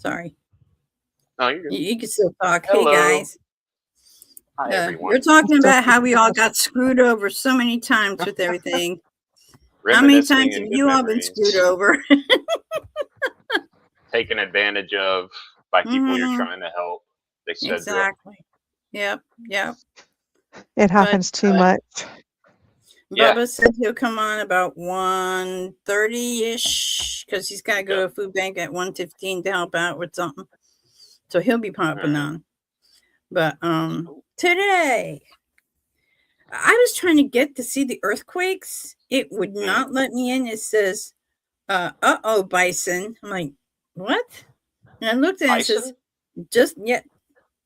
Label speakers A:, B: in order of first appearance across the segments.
A: Sorry.
B: No, you're good.
A: You can still talk. Hey,
B: Hello.
A: guys.
B: Hi,
A: You're
B: everyone.
A: talking
C: Still
A: about how we all
C: keeping
A: got screwed over so many times with everything. How many
B: Reminiscing
A: times have
B: and good
A: you all been screwed
B: memories.
A: over?
B: Taken advantage of by people you're
A: Hmm.
B: trying to help. They set you up.
A: Exactly. Yep. Yep.
C: It
A: But
C: happens too much.
B: Yeah.
A: Bubba said he'll come on about 1:30-ish because he's got to go
B: Yeah.
A: to a food bank at 1:15 to help out with something. So he'll be popping
B: Alright.
A: on. But
B: Cool.
A: today I was trying to get to see the earthquakes. It would
B: Mhm.
A: not let me in. It says, uh-oh, bison. I'm like, what? And I looked at it and it says,
B: Bison?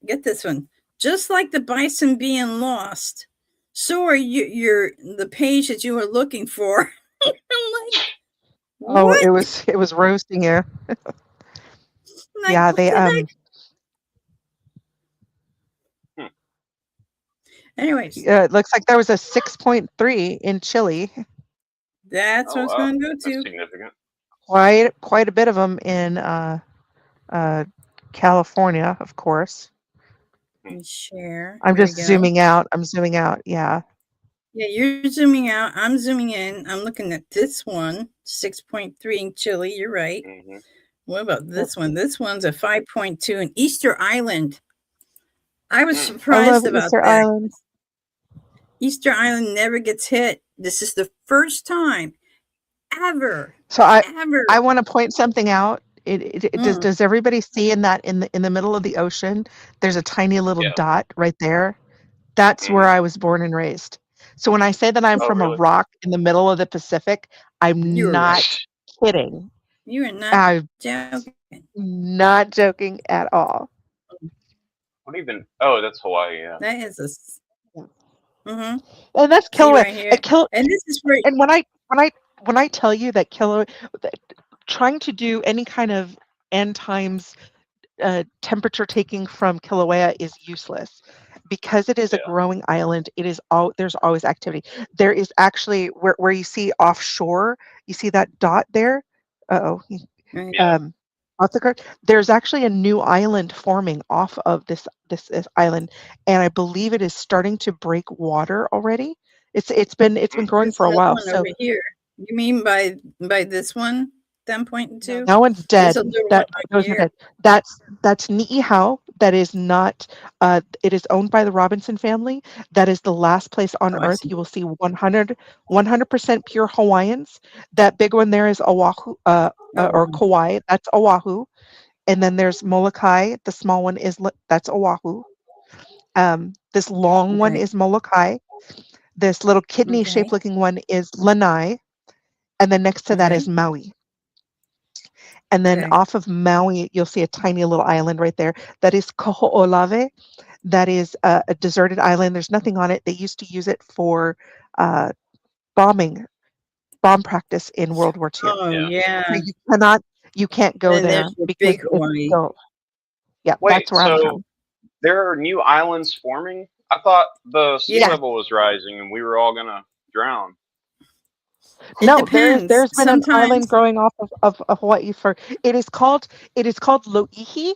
A: get this one. Just like the bison being lost, so are your the page that you were looking for. I'm like,
C: Oh,
A: what?
C: it was roasting you.
A: I'm like,
C: Yeah,
A: what
C: they
A: the heck?
B: Hmm.
A: Anyways,
C: it looks like there was a 6.3 in Chile.
A: that's what
B: Oh
A: it's
B: wow.
A: going to go
B: That's
A: to.
B: significant.
C: Quite a bit of them in California, of course.
A: Share.
C: I'm
A: There we
C: just
A: go.
C: zooming out. I'm zooming out. Yeah.
A: Yeah, you're zooming out. I'm zooming in. I'm looking at this one, 6.3 in Chile. You're right.
B: Hmm.
A: What about this one? This one's a 5.2 in Easter Island. I was
B: Mm.
C: I
A: surprised
C: love
A: about
C: Easter
A: that.
C: Island.
A: Easter Island never gets hit. This is the first time ever,
C: So I
A: ever.
C: want to point something out.
A: Mm.
C: Does everybody see in that in the middle of the ocean? There's a tiny little
B: Yeah.
C: dot right there. That's where
B: Hmm.
C: I was born and raised. So when I say that I'm
B: Oh
C: from a
B: really?
C: rock in the middle of the Pacific, I'm
A: You were
C: not
A: right.
C: kidding.
A: You are not
C: I'm
A: joking.
C: not joking at all.
B: What even? Oh, that's Hawaii. Yeah.
A: That is a. Mm-hmm.
C: And that's
A: See
C: Kilauea.
A: right here, and this is where.
C: And when I tell you that that trying to do any kind of end times temperature taking from Kilauea is useless because it is a
B: Yeah.
C: growing island. It is all there's always activity. There is actually where you see offshore, you see that dot there. Uh-oh.
A: Right.
B: Yeah.
C: Off the card. There's actually a new island forming off of this island, and I believe it is starting to break water already. It's been growing
A: There's
C: for a
A: another
C: while.
A: one over
C: So
A: here. You mean by this one? Them pointing
C: no,
A: to?
C: that one's
A: There's
C: dead.
A: a little one
C: That
A: right
C: those are
A: here.
C: dead. That's Niihau. That is not. It is owned by the Robinson family. That is the last place on
A: Oh, I
C: Earth
A: see.
C: you will see 100% pure Hawaiians. That big one there is Oahu,
A: Oh,
C: or
A: wow.
C: Kauai. That's Oahu. And then there's Molokai. The small one is that's Oahu. This long one
A: Okay.
C: is Molokai. This little kidney
A: Okay.
C: shaped looking one is Lanai. And then next to that
A: Okay.
C: is Maui. And then
A: Okay.
C: off of Maui, you'll see a tiny little island right there. That is Koho'olave. That is a deserted island. There's nothing on it. They used to use it for uh, bombing, bomb practice in World War II.
A: Oh,
B: Yeah.
A: yeah.
C: So you can't go
A: Then
C: there
A: there's the
C: because
A: big
C: it's
A: Hawaii.
C: still, yeah,
B: Wait.
C: that's where I'm
B: So
C: from.
B: there are new islands forming? I thought the sea
A: Yeah.
B: level was rising and we were all gonna drown.
A: It
C: No,
A: depends.
C: there's been an island
A: Sometimes.
C: growing off of Hawaii for it is called Loihi,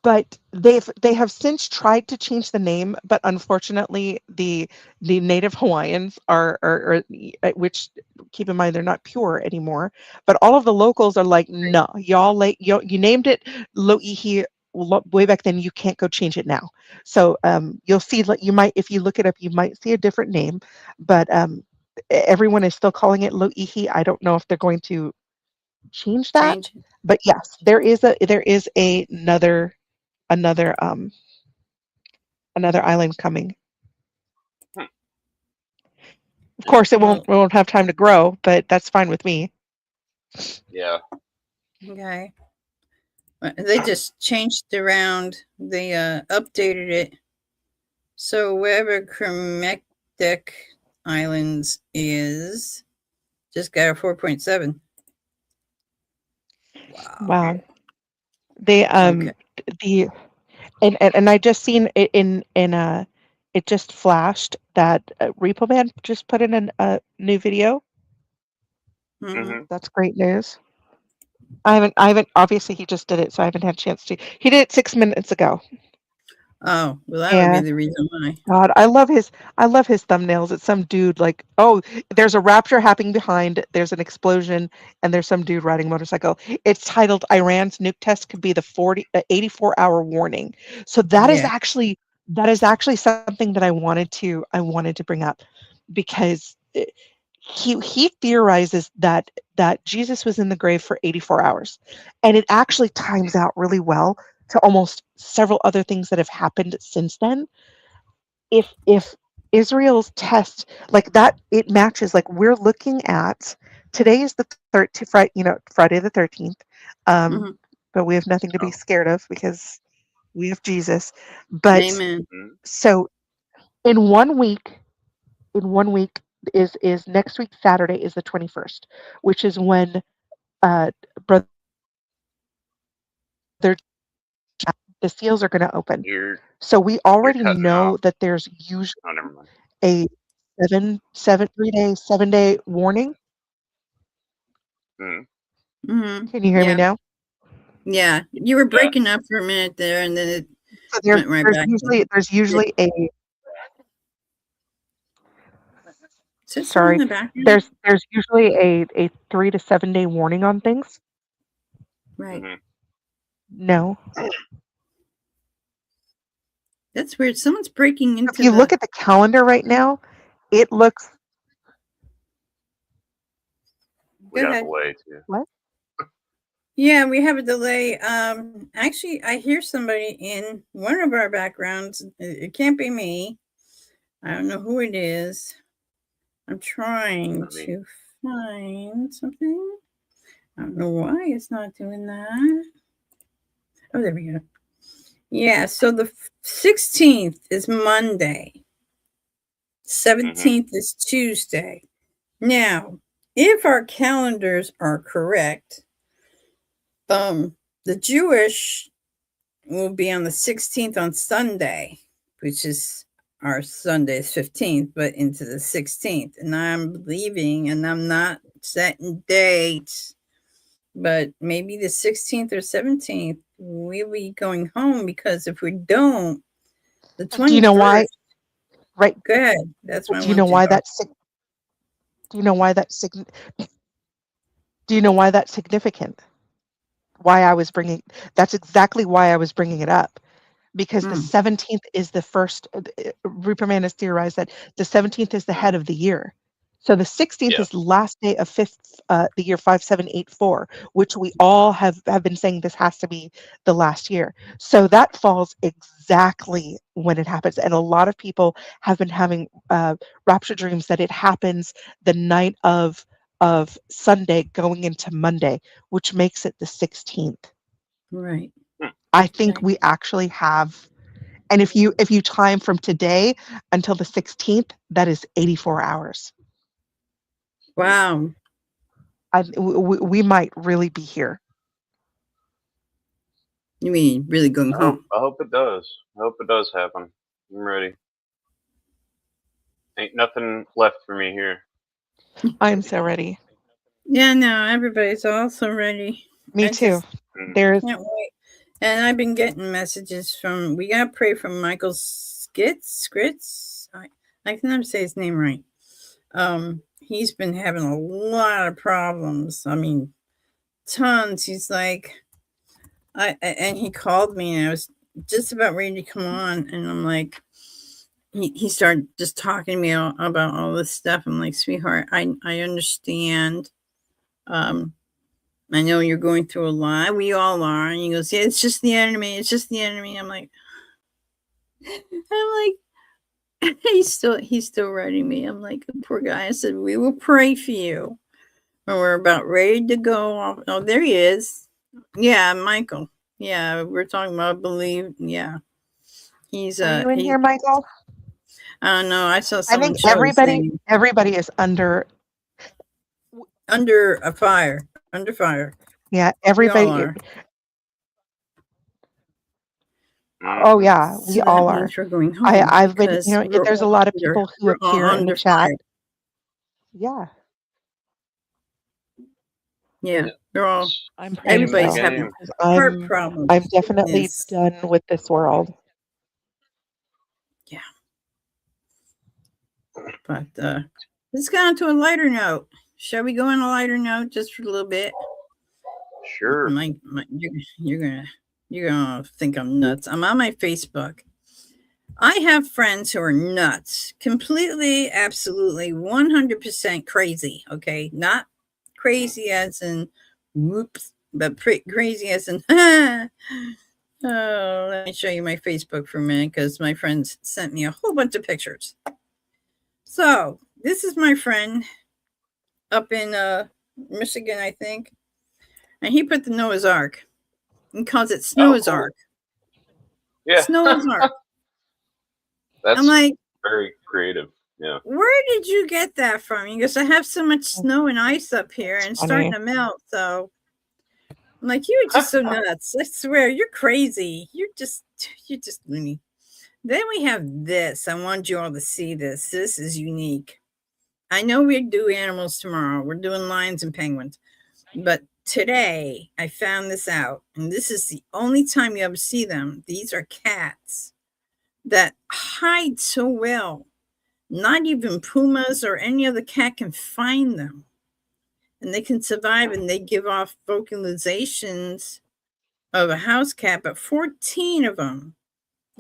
C: but they have since tried to change the name, but unfortunately the native Hawaiians which keep in mind they're not pure anymore, but all of the locals are like, no, you named it Loihi way back then, you can't go change it now. So you'll see, like, you might, if you look it up, you might see a different name, but everyone is still calling it Loihi. I don't know if they're going to change that,
A: Change.
C: but yes, there is another another island coming.
B: Hmm.
C: Of course, it
A: Well,
C: won't have time to grow, but that's fine with me.
B: Yeah.
A: okay. They just changed around. They updated it. So wherever Kermadec Islands is, just got a 4.7. Wow.
C: Wow. They
A: Okay.
C: the and I just seen it in it just flashed that Repo Man just put in a new video.
A: Mm-hmm.
B: Hmm.
C: That's great news. I haven't, obviously he just did it, so I haven't had a chance to. He did it 6 minutes ago.
A: Oh, well, that would be
C: And
A: the reason why.
C: God, I love his thumbnails. It's some dude like, oh, there's a rapture happening behind, there's an explosion, and there's some dude riding a motorcycle. It's titled Iran's nuke test could be the 84-hour warning. So
A: Yeah.
C: that is actually something that I wanted to bring up because he theorizes that Jesus was in the grave for 84 hours. And it actually times out really well to almost several other things that have happened since then. If Israel's test like that, it matches. Like we're looking at today is the 13th, Friday, Friday the 13th.
A: Hmm.
C: But we have nothing to be
B: Oh.
C: scared of because we have Jesus. But
A: Amen.
B: Mhm.
C: so in 1 week, in 1 week is next week Saturday is the 21st, which is when uh brother the seals are going to open.
B: You're
C: So we
B: you're
C: already
B: cutting out.
C: know that there's usually
B: Oh, never mind.
C: a 3 day, 7 day warning.
B: Mhm.
A: Hmm.
C: Can you hear me
A: Yeah.
C: now?
A: Yeah. You were
B: Yeah.
A: breaking up for a minute there, and then it
C: So
A: went right back.
C: there's usually a
A: Is that someone in
C: sorry
A: the background?
C: there's usually a 3 to 7 day warning on things.
A: Right.
B: Mhm.
C: No,
A: That's weird. Someone's breaking
C: if
A: into
C: you look
A: the.
C: at the calendar right now, it looks
B: We
A: Go
B: got a
A: ahead.
B: delay too.
C: what?
A: Yeah, we have a delay. Actually, I hear somebody in one of our backgrounds. It can't be me. I don't know who it is. I'm trying
B: I mean,
A: to find something. I don't know why it's not doing that. Oh, there we go. Yeah, so the 16th is Monday.
B: mhm.
A: 17th is Tuesday. Now, if our calendars are correct, the Jewish will be on the 16th on Sunday, which is our Sunday is 15th, but into the 16th. And I'm leaving and I'm not setting dates, but maybe the 16th or 17th, we'll be going home because if we don't, the
C: Do you know why?
A: 21st,
C: Right?
A: go ahead. That's what I
C: Do you know
A: want you
C: why
A: to know.
C: that's do you know why that's do you know why that's significant? Why I was bringing That's exactly why I was bringing it up. Because the
A: Mm,
C: 17th is the first, Ruperman has theorized that the 17th is the
B: Mhm.
C: head of the year. So the 16th
B: Yeah.
C: is the last day of the year 5784, which we all have been saying this has to be the last year. So that falls exactly when it happens. And a lot of people have been having rapture dreams that it happens the night of Sunday going into Monday, which makes it the 16th.
A: right.
B: Hmm.
C: I think
A: Right.
C: we actually have, and if you time from today until the 16th, that is 84 hours.
A: Wow.
C: We might really be here.
A: You mean really going home?
B: I hope it does. I hope it does happen. I'm ready. Ain't nothing left for me here.
C: I'm so ready.
A: Yeah, no, everybody's also ready.
C: Me
A: I
C: too.
A: just
B: Mm.
C: There's
A: can't wait. And I've been getting messages from, we got to pray from Michael Skritz. I can never say his name right. He's been having a lot of problems. I mean, tons. He's like, and he called me and I was just about ready to come on. And I'm like, he started just talking to me about all this stuff. I'm like, sweetheart, I understand. Um, I know you're going through a lot. We all are. And he goes, yeah, it's just the enemy. It's just the enemy. I'm like, he's still writing me. I'm like, poor guy. I said, we will pray for you. When we're about ready to go off. Oh, there he is. Yeah, Michael. Yeah, we're talking about believe. Yeah, he's
C: Are you in
A: he.
C: here, Michael?
A: I don't know. I saw
C: I
A: someone
C: think
A: show his name
C: everybody is under.
A: under a fire. Under fire.
C: Yeah,
A: We all
C: everybody.
A: are.
C: Oh
B: Mhm.
C: yeah, we
A: So that
C: all are.
A: means we're going home
C: I've been,
A: because
C: there's a lot of people who
A: we're all
C: appear in the
A: under
C: chat.
A: fire.
C: Yeah.
A: Yeah, they're all.
C: I'm praying
A: Everybody's
C: so,
B: having
C: because
A: Heart problems.
C: I'm definitely
A: Yes.
C: done with this world.
A: But let's go on to a lighter note. Shall we go on a lighter note just for a little bit?
B: Sure.
A: You're gonna think I'm nuts. I'm on my Facebook. I have friends who are nuts, completely, absolutely, 100% crazy. Okay, not crazy as in whoops, but crazy as in. Oh, let me show you my Facebook for a minute because my friends sent me a whole bunch of pictures. So this is my friend up in Michigan, I think, and he put the Noah's Ark and calls it Snow's
B: cool.
A: Ark.
B: Yeah.
A: Snow's Ark.
B: That's
A: I'm like,
B: very creative. Yeah.
A: where did you get that from? He goes, I have so much snow and ice up here and it's starting to melt. So I'm like, you are just so nuts. I swear, you're crazy. You're just loony. Then we have this. I want you all to see this. This is unique. I know we do animals tomorrow. We're doing lions and penguins. But today I found this out. And this is the only time you ever see them. These are cats that hide so well. Not even pumas or any other cat can find them. And they can survive and they give off vocalizations of a house cat, but 14 of them.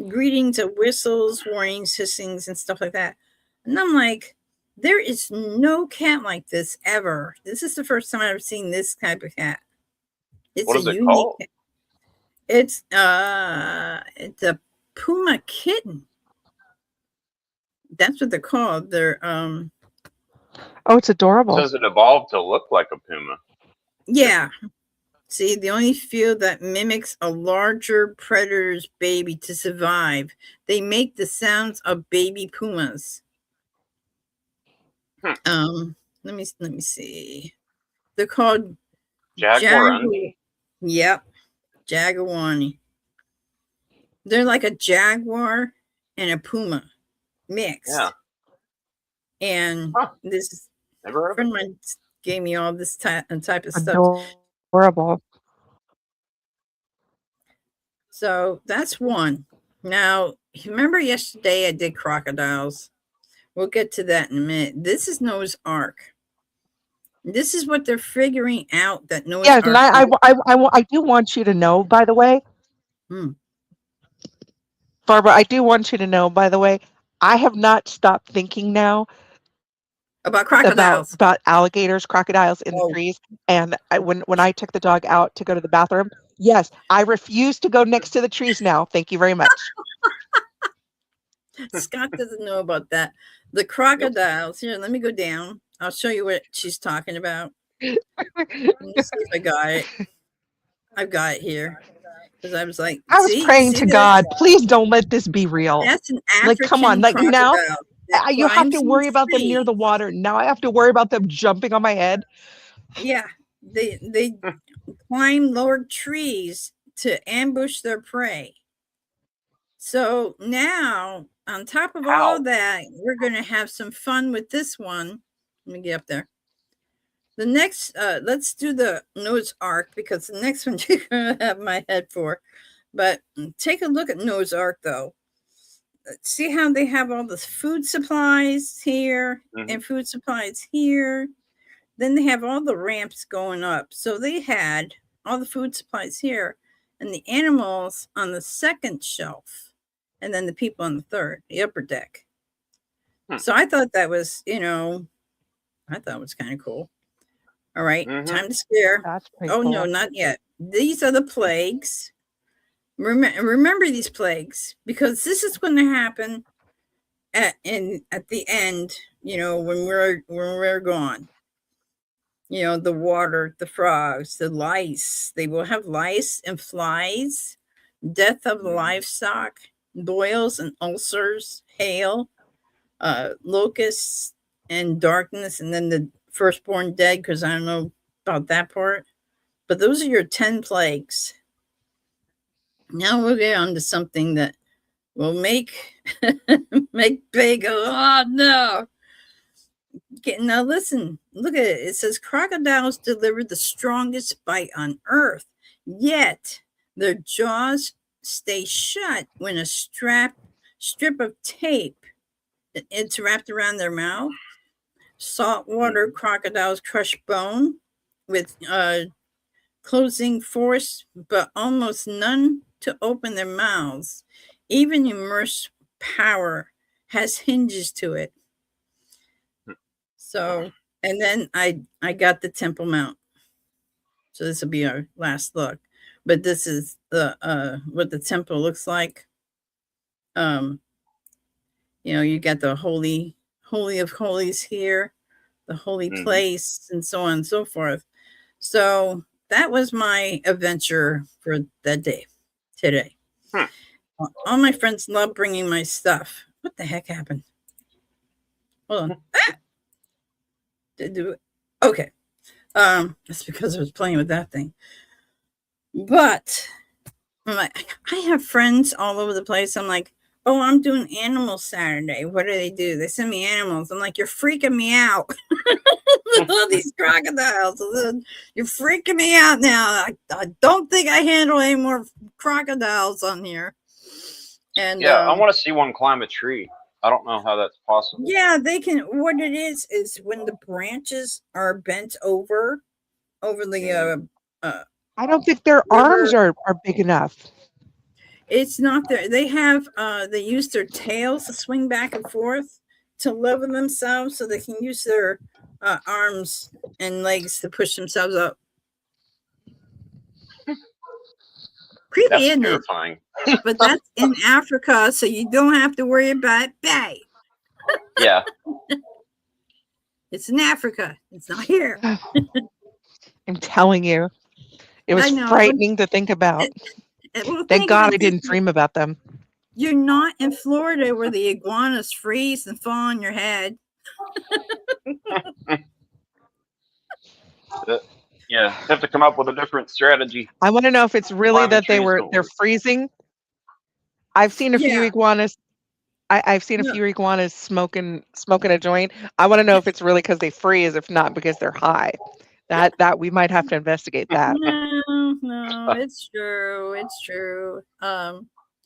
A: Greetings of whistles, warnings, hissings, and stuff like that. And I'm like, there is no cat like this ever. This is the first time I've ever seen this type of cat. It's
B: What is
A: a
B: it
A: unique
B: called?
A: cat. It's a puma kitten. That's what they're called. They're
C: Oh, it's adorable.
B: Says it evolved to look like a puma.
A: yeah. See, the only field that mimics a larger predator's baby to survive. They make the sounds of baby pumas. Let me see. They're called
B: Jaguaruni.
A: Yep, Jaguaruni. They're like a jaguar and a puma mixed.
B: Yeah.
A: And this
B: Never heard of
A: friend
B: it.
A: of mine gave me all this type of stuff.
C: Adorable.
A: So that's one. Now, remember yesterday I did crocodiles? We'll get to that in a minute. This is Noah's Ark. This is what they're figuring out that Noah's
C: Yes,
A: Ark.
C: and I do want you to know, by the way, Barbara, I do want you to know, by the way, I have not stopped thinking now
A: about crocodiles,
C: about alligators, crocodiles in the trees. And when I took the dog out to go to the bathroom, yes, I refuse to go next to the trees now. Thank you very much.
A: Scott doesn't know about that. The crocodiles. Here, let me go down. I'll show you what she's talking about. Let me see if I got it. I've got it here. Because I was like,
C: I was praying to God, please don't let this be real.
A: That's an African
C: like, come on, like now you have to
A: climbs in
C: worry about them near
A: trees.
C: the water. Now I have to worry about them jumping on my head.
A: Yeah, they climb lower trees to ambush their prey. So now, on top of all that, we're going to have some fun with this one. Let me get up there. The next, let's do the Noah's Ark because the next one you're going to have my head for. But take a look at Noah's Ark, though. See how they have all the food supplies here and food supplies here. Then they have all the ramps going up. So they had all the food supplies here and the animals on the second shelf. And then the people on the third, the upper deck. So I thought that was, I thought it was kind of cool. All right, time to scare.
C: That's pretty
A: cool.
C: No,
A: not yet. These are the plagues. Remember these plagues because this is going to happen at the end. When we're gone. The water, the frogs, the lice. They will have lice and flies. Death of the livestock, boils and ulcers, hail, locusts, and darkness, and then the firstborn dead, because I don't know about that part. But those are your 10 plagues. Now we'll get on to something that will make big. Oh no! Now listen, look at it. It says crocodiles deliver the strongest bite on earth, yet their jaws stay shut when a strip of tape it's wrapped around their mouth. Saltwater crocodiles crush bone with closing force, but almost none to open their mouths. Even immersed power has hinges to it. So, and then I got the Temple Mount. So this will be our last look. But this is the what the temple looks like. You got the holy of holies here, the holy place, and so on and so forth. So that was my adventure for that day today. All my friends love bringing my stuff. What the heck happened? Hold on. Okay. That's because I was playing with that thing. But I have friends all over the place. I'm like, oh, I'm doing Animal Saturday. What do? They send me animals. I'm like, you're freaking me out. All these crocodiles. You're freaking me out now. I don't think I handle any more crocodiles on here. And
B: I want to see one climb a tree. I don't know how that's possible.
A: Yeah, they can. What it is when the branches are bent over the.
C: I don't think their arms are big enough.
A: It's not there. They have. They use their tails to swing back and forth to level themselves, so they can use their arms and legs to push themselves up. Creepy,
B: That's
A: isn't
B: terrifying.
A: it? But that's in Africa, so you don't have to worry about that.
B: Yeah.
A: It's in Africa. It's not here.
C: I'm telling you, it was frightening to think about. Thank God I didn't dream about them.
A: You're not in Florida where the iguanas freeze and fall on your head.
B: Yeah, have to come up with a different strategy.
C: I want to know if it's really that they're freezing. I've seen a few iguanas. I've seen a few iguanas smoking a joint. I want to know if it's really because they freeze, if not because they're high. That we might have to investigate that.
A: No, it's true. It's true.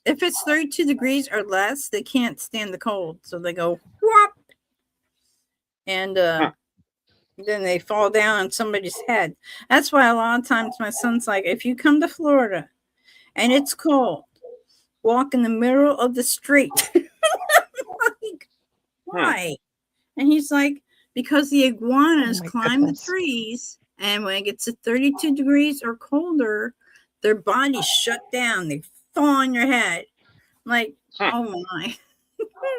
A: If it's 32 degrees or less, they can't stand the cold, so they go whoop, and then they fall down on somebody's head. That's why a lot of times my son's like, if you come to Florida and it's cold, walk in the middle of the street. Like, why? And he's like, because the iguanas climb the trees, and when it gets to 32 degrees or colder, their bodies shut down. They fall on your head. I'm like, oh my.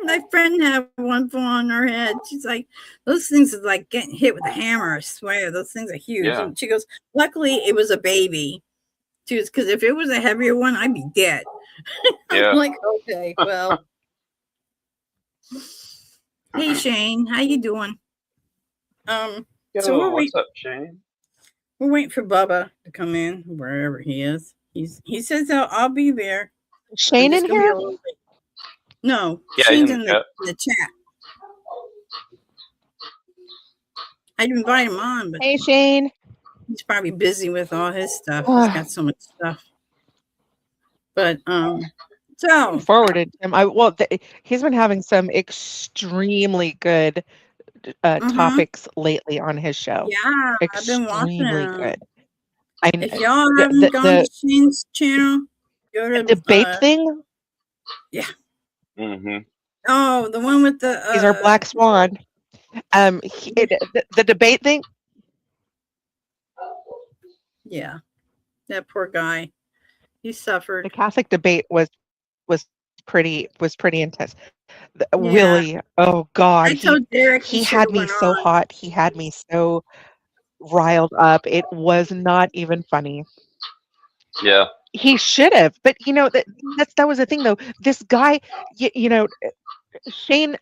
A: My friend had one fall on her head. She's like, those things are like getting hit with a hammer. I swear, those things are huge. Yeah. And she goes, luckily it was a baby. She goes, because if it was a heavier one, I'd be dead. Yeah. I'm like, okay, well. Hey Shane, how you doing?
B: So what's up, Shane?
A: We're waiting for Bubba to come in, wherever he is. He says I'll be there.
C: Shane in here?
A: No,
B: yeah,
A: Shane's in the chat. I'd invite him on, but
C: hey Shane.
A: He's probably busy with all his stuff. He's got so much stuff. But so
C: forwarded him. He's been having some extremely good topics lately on his show.
A: Yeah, I've been watching them.
C: Good.
A: If y'all haven't gone to Shane's channel, go to
C: the debate thing.
A: Yeah.
B: Mm-hmm.
A: Oh, the one with the
C: he's our black swan. The debate thing.
A: Yeah, that poor guy. He suffered.
C: The Catholic debate was pretty intense. Willie, oh God,
A: I told Derek
C: he had me so hot. He had me so riled up. It was not even funny.
B: Yeah.
C: He should have, but that was the thing though. This guy, Shane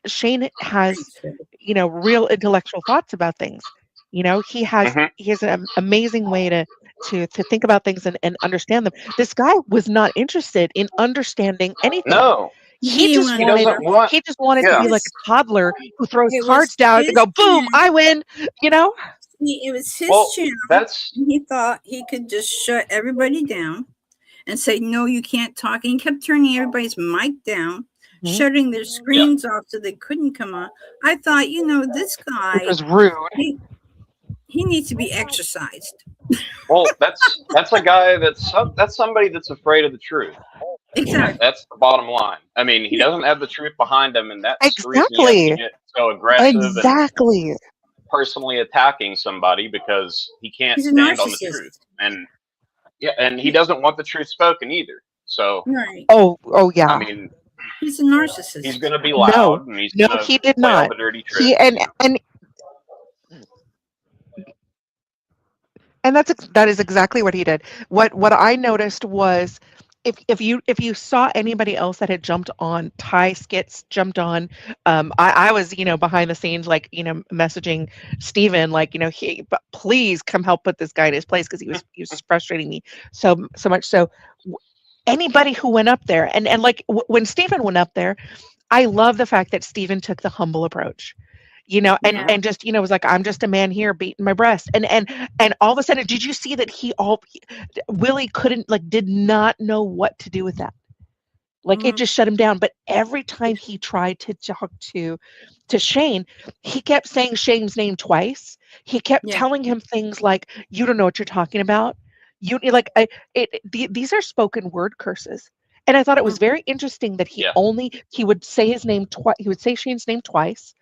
C: has, real intellectual thoughts about things. He has an amazing way to think about things and understand them. This guy was not interested in understanding anything.
B: No.
C: He just
B: He
C: wanted
B: doesn't want.
C: he just wanted to
B: Yeah.
C: be like a toddler who throws
A: It
C: cards
A: was
C: down and
A: his
C: go, boom,
A: chance.
C: I win. You know?
A: It was his
B: Well,
A: channel.
B: that's
A: And he thought he could just shut everybody down and say, no, you can't talk. And he kept turning everybody's mic down,
C: Mhm.
A: shutting their screens off so they couldn't come on. I thought, this
C: Which
A: guy,
C: was rude.
A: he needs to be exercised.
B: well, that's a guy that's somebody that's afraid of the truth.
A: Exactly.
B: That's the bottom line. I mean, he doesn't have the truth behind him, and that's the reason he has
C: Exactly.
B: to get so aggressive and
C: Exactly.
B: personally attacking somebody because he can't
A: He's a
B: stand on the
A: narcissist.
B: truth. And and he doesn't want the truth spoken either. So
A: Right.
C: Oh yeah.
B: I mean,
A: He's a narcissist.
B: he's going to be
C: No,
B: loud and he's
C: no,
B: going to
C: he did
B: play all
C: not.
B: the dirty
C: He
B: tricks.
C: and that is exactly what he did. What I noticed was if you saw anybody else that had jumped on, Ty Skits jumped on. I was behind the scenes, like messaging Steven, like but please come help put this guy in his place, because he was frustrating me so much. So anybody who went up there, and like when Steven went up there, I love the fact that Steven took the humble approach.
A: Yeah.
C: And just was like, I'm just a man here beating my breast, and all of a sudden, did you see that Willie did not know what to do with that? Like it just shut him down. But every time he tried to talk to Shane, he kept saying Shane's name twice. He kept telling him things like, "You don't know what you're talking about." These are spoken word curses. And I thought it was very interesting that he would say his name twice. He would say Shane's name twice.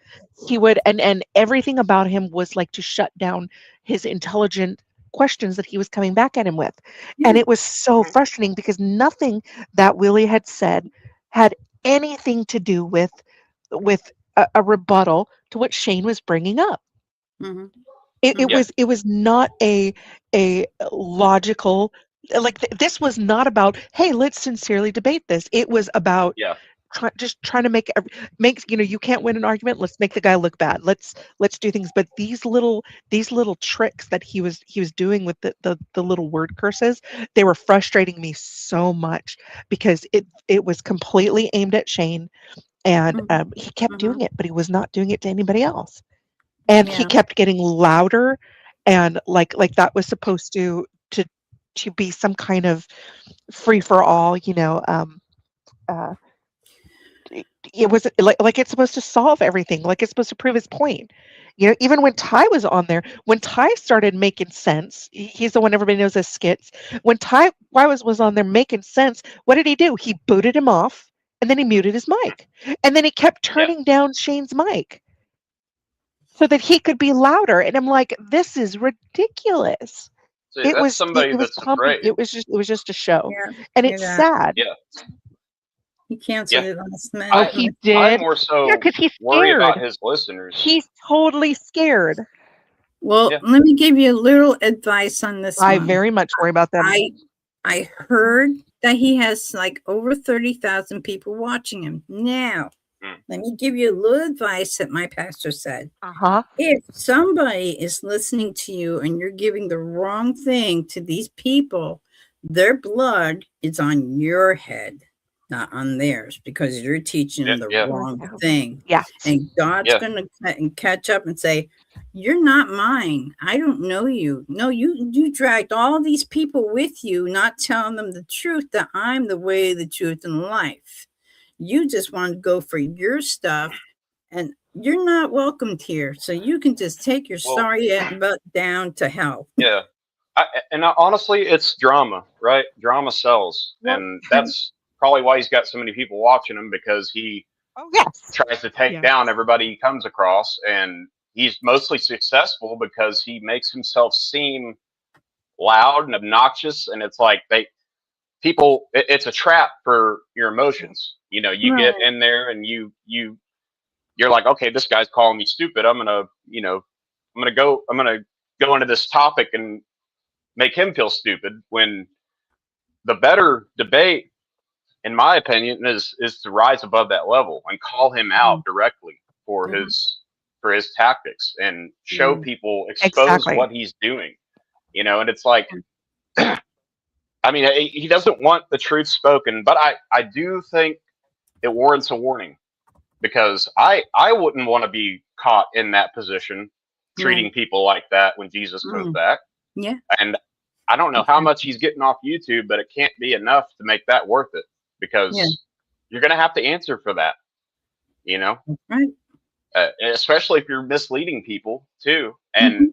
C: He would, and everything about him was like to shut down his intelligent questions that he was coming back at him with. And it was so frustrating because nothing that Willie had said had anything to do with a rebuttal to what Shane was bringing up. It was not a logical, like this was not about, hey, let's sincerely debate this. It was about just trying to make you can't win an argument, let's make the guy look bad, let's do things. But these little tricks that he was doing with the little word curses, they were frustrating me so much, because it was completely aimed at Shane, and he kept doing it, but he was not doing it to anybody else. And he kept getting louder, and like that was supposed to be some kind of free for all, it was like it's supposed to solve everything, like it's supposed to prove his point. Even when Ty was on there, when Ty started making sense, he's the one everybody knows as Skits. When Ty was on there making sense, what did he do? He booted him off, and then he muted his mic, and then he kept turning down Shane's mic so that he could be louder. And I'm like, this is ridiculous.
B: See,
C: It
B: that's
C: was
B: somebody that's afraid.
C: it was just a show, and it's sad.
B: Yeah.
A: He canceled it last minute.
C: Oh, he did.
B: I'm more so
C: because he's
B: worried
C: scared.
B: about his listeners.
C: He's totally scared.
A: Well, let me give you a little advice on this
C: I
A: one.
C: very much worry about them.
A: I heard that he has like over 30,000 people watching him. Now, let me give you a little advice that my pastor said. If somebody is listening to you and you're giving the wrong thing to these people, their blood is on your head, not on theirs, because you're teaching them the wrong thing. And God's going to catch up and say, you're not mine. I don't know you. No, you dragged all these people with you, not telling them the truth, that I'm the way, the truth, and life. You just want to go for your stuff, and you're not welcomed here. So you can just take your sorry butt down to hell.
B: Yeah. Honestly, it's drama, right? Drama sells. And that's probably why he's got so many people watching him, because he tries to take down everybody he comes across. And he's mostly successful because he makes himself seem loud and obnoxious. And it's like it's a trap for your emotions. You get in there and you're like, okay, this guy's calling me stupid. I'm gonna go into this topic and make him feel stupid, when the better debate, in my opinion, is to rise above that level and call him out directly for his tactics, and show people, expose what he's doing. And it's like, I mean, he doesn't want the truth spoken, but I do think it warrants a warning, because I wouldn't want to be caught in that position, treating people like that when Jesus comes back.
A: Yeah.
B: And I don't know how much he's getting off YouTube, but it can't be enough to make that worth it, because you're going to have to answer for that, you know?
A: Right.
B: Especially if you're misleading people too. And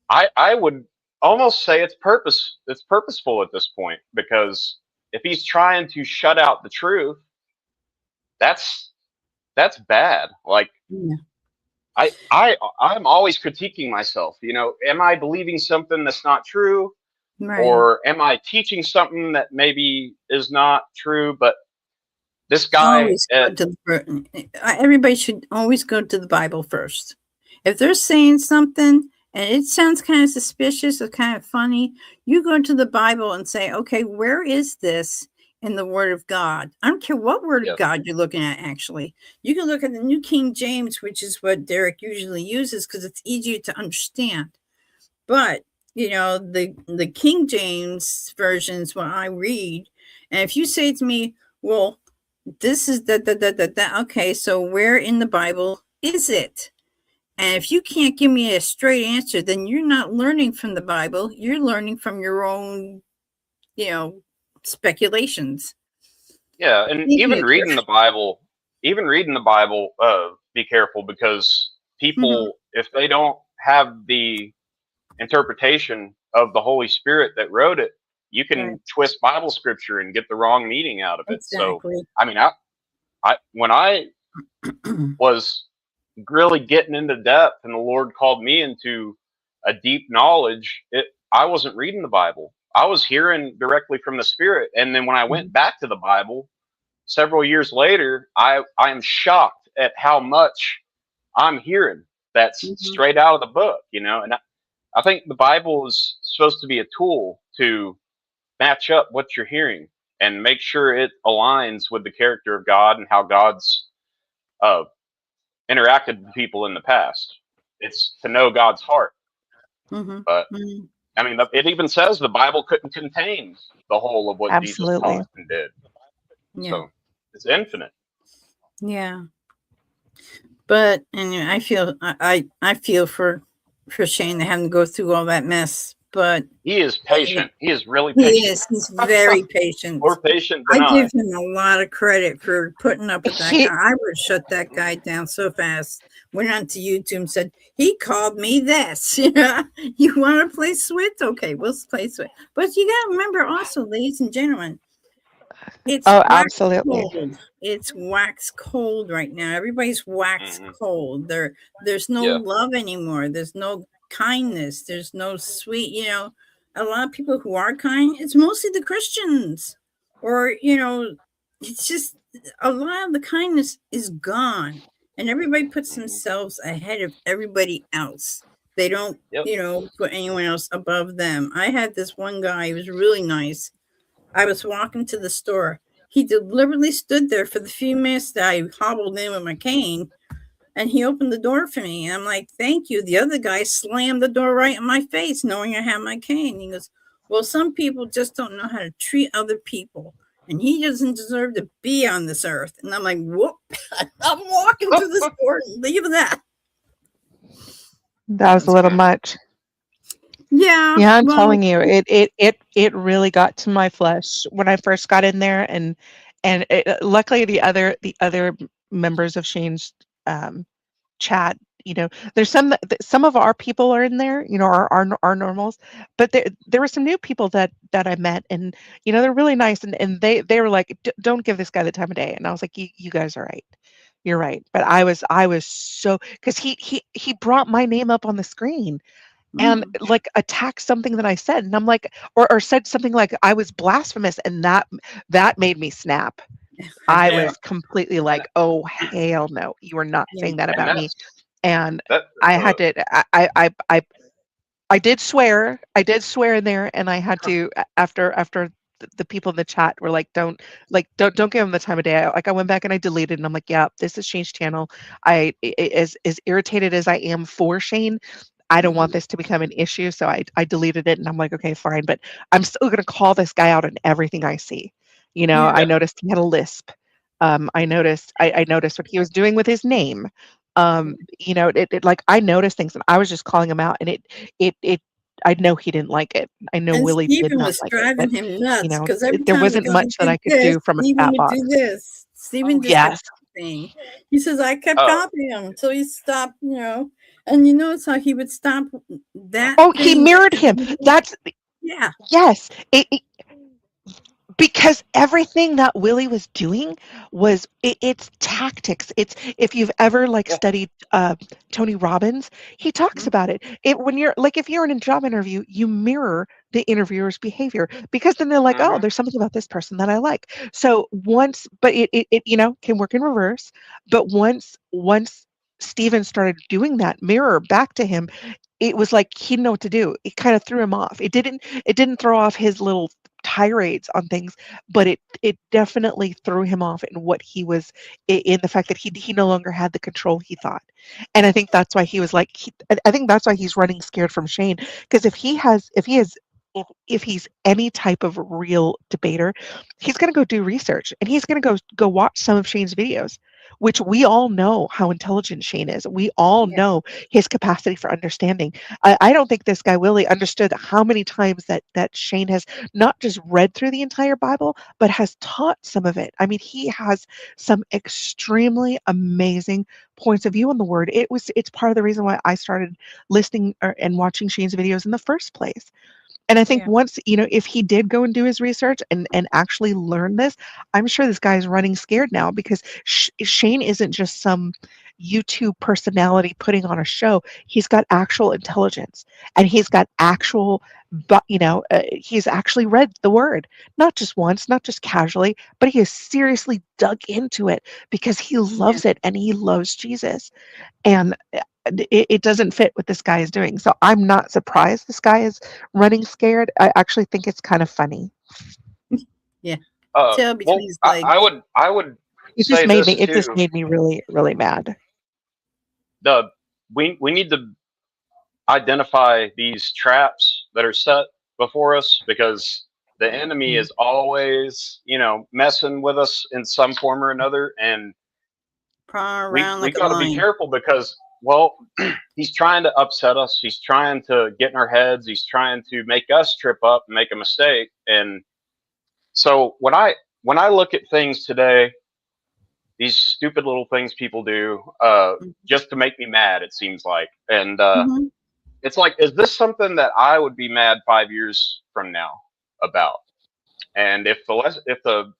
B: I would almost say it's purposeful at this point, because if he's trying to shut out the truth, that's bad. Like, I'm always critiquing myself, you know, am I believing something that's not true?
A: Right.
B: Or am I teaching something that maybe is not true? But this guy,
A: everybody should always go to the Bible first. If they're saying something and it sounds kind of suspicious or kind of funny, you go to the Bible and say, okay, where is this in the Word of God? I don't care what Word of God you're looking at, actually. You can look at the New King James, which is what Derek usually uses because it's easier to understand. But, you know, the King James version is what I read. And if you say to me, well, this is that, okay, so where in the Bible is it? And if you can't give me a straight answer, then you're not learning from the Bible. You're learning from your own, you know, speculations.
B: Yeah, and even reading the Bible, be careful, because people, if they don't have the interpretation of the Holy Spirit that wrote it, you can twist Bible scripture and get the wrong meaning out of it.
A: Exactly.
B: So, I mean, when I was really getting into depth and the Lord called me into a deep knowledge, I wasn't reading the Bible. I was hearing directly from the Spirit. And then when I went back to the Bible several years later, I am shocked at how much I'm hearing that's straight out of the book, you know. And I think the Bible is supposed to be a tool to match up what you're hearing and make sure it aligns with the character of God and how God's interacted with people in the past. It's to know God's heart. But I mean, it even says the Bible couldn't contain the whole of what Jesus taught and did. So it's infinite.
A: Yeah. But anyway, I feel for Shane to having to go through all that mess. But
B: he is patient. He is really patient.
A: He is. He's very patient.
B: More patient
A: than
B: I
A: give him a lot of credit for putting up with that guy. I would shut that guy down so fast. Went onto YouTube and said, he called me this. You know, you want to play Switch? Okay, we'll play Switch. But you got to remember also, ladies and gentlemen, it's
C: absolutely
A: cold. It's wax cold right now. Everybody's wax cold. There's no love anymore. There's no kindness. There's no sweet, you know, a lot of people who are kind, it's mostly the Christians, or, you know, it's just a lot of the kindness is gone, and everybody puts themselves ahead of everybody else. They don't, you know, put anyone else above them. I had this one guy who was really nice. I was walking to the store. He deliberately stood there for the few minutes that I hobbled in with my cane. And he opened the door for me. And I'm like, thank you. The other guy slammed the door right in my face, knowing I had my cane. He goes, well, some people just don't know how to treat other people. And he doesn't deserve to be on this earth. And I'm like, whoop. I'm walking to the store and leave that.
C: That was a little much.
A: Yeah.
C: Yeah, I'm telling you, it really got to my flesh when I first got in there. And luckily the other members of Shane's chat, you know, there's some of our people are in there, you know, our normals, but there were some new people that I met, and you know, they're really nice, and they were like, don't give this guy the time of day. And I was like, you guys are right, you're right. But I was so, because he brought my name up on the screen and like attacked something that I said, and I'm like, or said something like I was blasphemous, and that made me snap. I was completely like, oh, hell no, you are not saying that about me. And I had to, I did swear in there, and I had to, after the people in the chat were like, don't give him the time of day. I went back and I deleted, and I'm like, yeah, this is Shane's channel. As irritated as I am for Shane, I don't want this to become an issue. So I deleted it, and I'm like, okay, fine. But I'm still going to call this guy out on everything I see. You know, I noticed he had a lisp. I noticed what he was doing with his name. Like I noticed things, and I was just calling him out, and it. I know he didn't like it. I know
A: And
C: Willie did
A: Stephen
C: not
A: was
C: like it, but
A: driving him nuts because every
C: there
A: time the
C: wasn't
A: guy
C: much that
A: did
C: I could
A: this,
C: do from a
A: Stephen
C: chat
A: would
C: box.
A: do this. Stephen just
C: Yes.
A: kept copying. He says, I kept
B: Oh.
A: copying him until he stopped, and you notice how he would stop that.
C: Oh, he
A: thing
C: mirrored
A: that
C: him.
A: he-
C: That's
A: yeah.
C: yes. Because everything that Willie was doing was it's tactics. It's if you've ever
B: Yeah.
C: studied Tony Robbins, he talks about it. When you're if you're in a job interview, you mirror the interviewer's behavior because then they're like, oh,
B: Mhm.
C: there's something about this person that I like. So but it can work in reverse. But once Steven started doing that mirror back to him, it was like he didn't know what to do. It kind of threw him off. It didn't throw off his little tirades on things, but it definitely threw him off in what he was in the fact that he no longer had the control he thought. And I think that's why he was I think that's why he's running scared from Shane, because if he's any type of real debater, he's going to go do research, and he's going to go watch some of Shane's videos, which we all know how intelligent Shane is. We all know his capacity for understanding. I don't think this guy Willie understood how many times that Shane has not just read through the entire Bible, but has taught some of it. I mean, he has some extremely amazing points of view on the word. It's part of the reason why I started listening and watching Shane's videos in the first place. And I think
A: Yeah.
C: once, if he did go and do his research and actually learn this, I'm sure this guy's running scared now because Shane isn't just some YouTube personality putting on a show. He's got actual intelligence, and he's got actual, but he's actually read the word, not just once, not just casually, but he has seriously dug into it because he loves it and he loves Jesus. And it doesn't fit what this guy is doing. So I'm not surprised this guy is running scared. I actually think it's kind of funny.
A: Yeah.
B: Well,
A: Tail between his legs.
B: I would
C: It
B: say
C: just
B: too.
C: made me really, really mad.
B: We need to identify these traps that are set before us, because the enemy is always, messing with us in some form or another, and
A: Prowling
B: we
A: around like a
B: got to be
A: lion.
B: careful because, well, he's trying to upset us. He's trying to get in our heads. He's trying to make us trip up and make a mistake. And so when I look at things today, these stupid little things people do, just to make me mad, it seems like, and
A: Mhm.
B: it's like, is this something that I would be mad 5 years from now about? And if the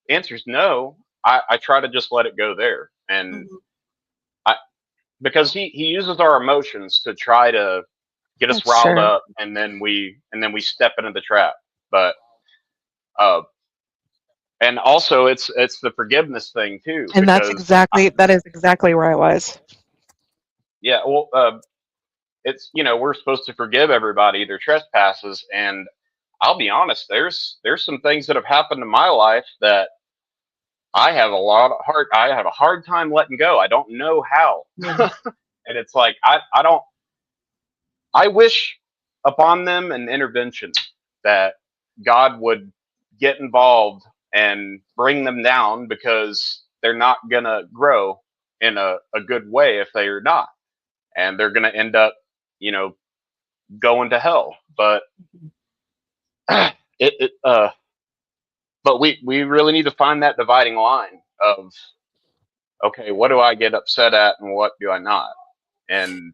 B: answer is no, I try to just let it go there, and
A: Mhm.
B: because he uses our emotions to try to get us riled
C: Sure.
B: up, and then we step into the trap. But uh, and also it's the forgiveness thing too,
C: And that
B: because
C: is exactly where I was.
B: yeah, well, it's we're supposed to forgive everybody their trespasses, and I'll be honest, there's some things that have happened in my life that I have a hard time letting go. I don't know how.
A: Yeah.
B: And it's like I wish upon them an intervention, that God would get involved and bring them down, because they're not gonna grow in a good way if they are not. And they're gonna end up, going to hell. But it but we really need to find that dividing line of, okay, what do I get upset at and what do I not? And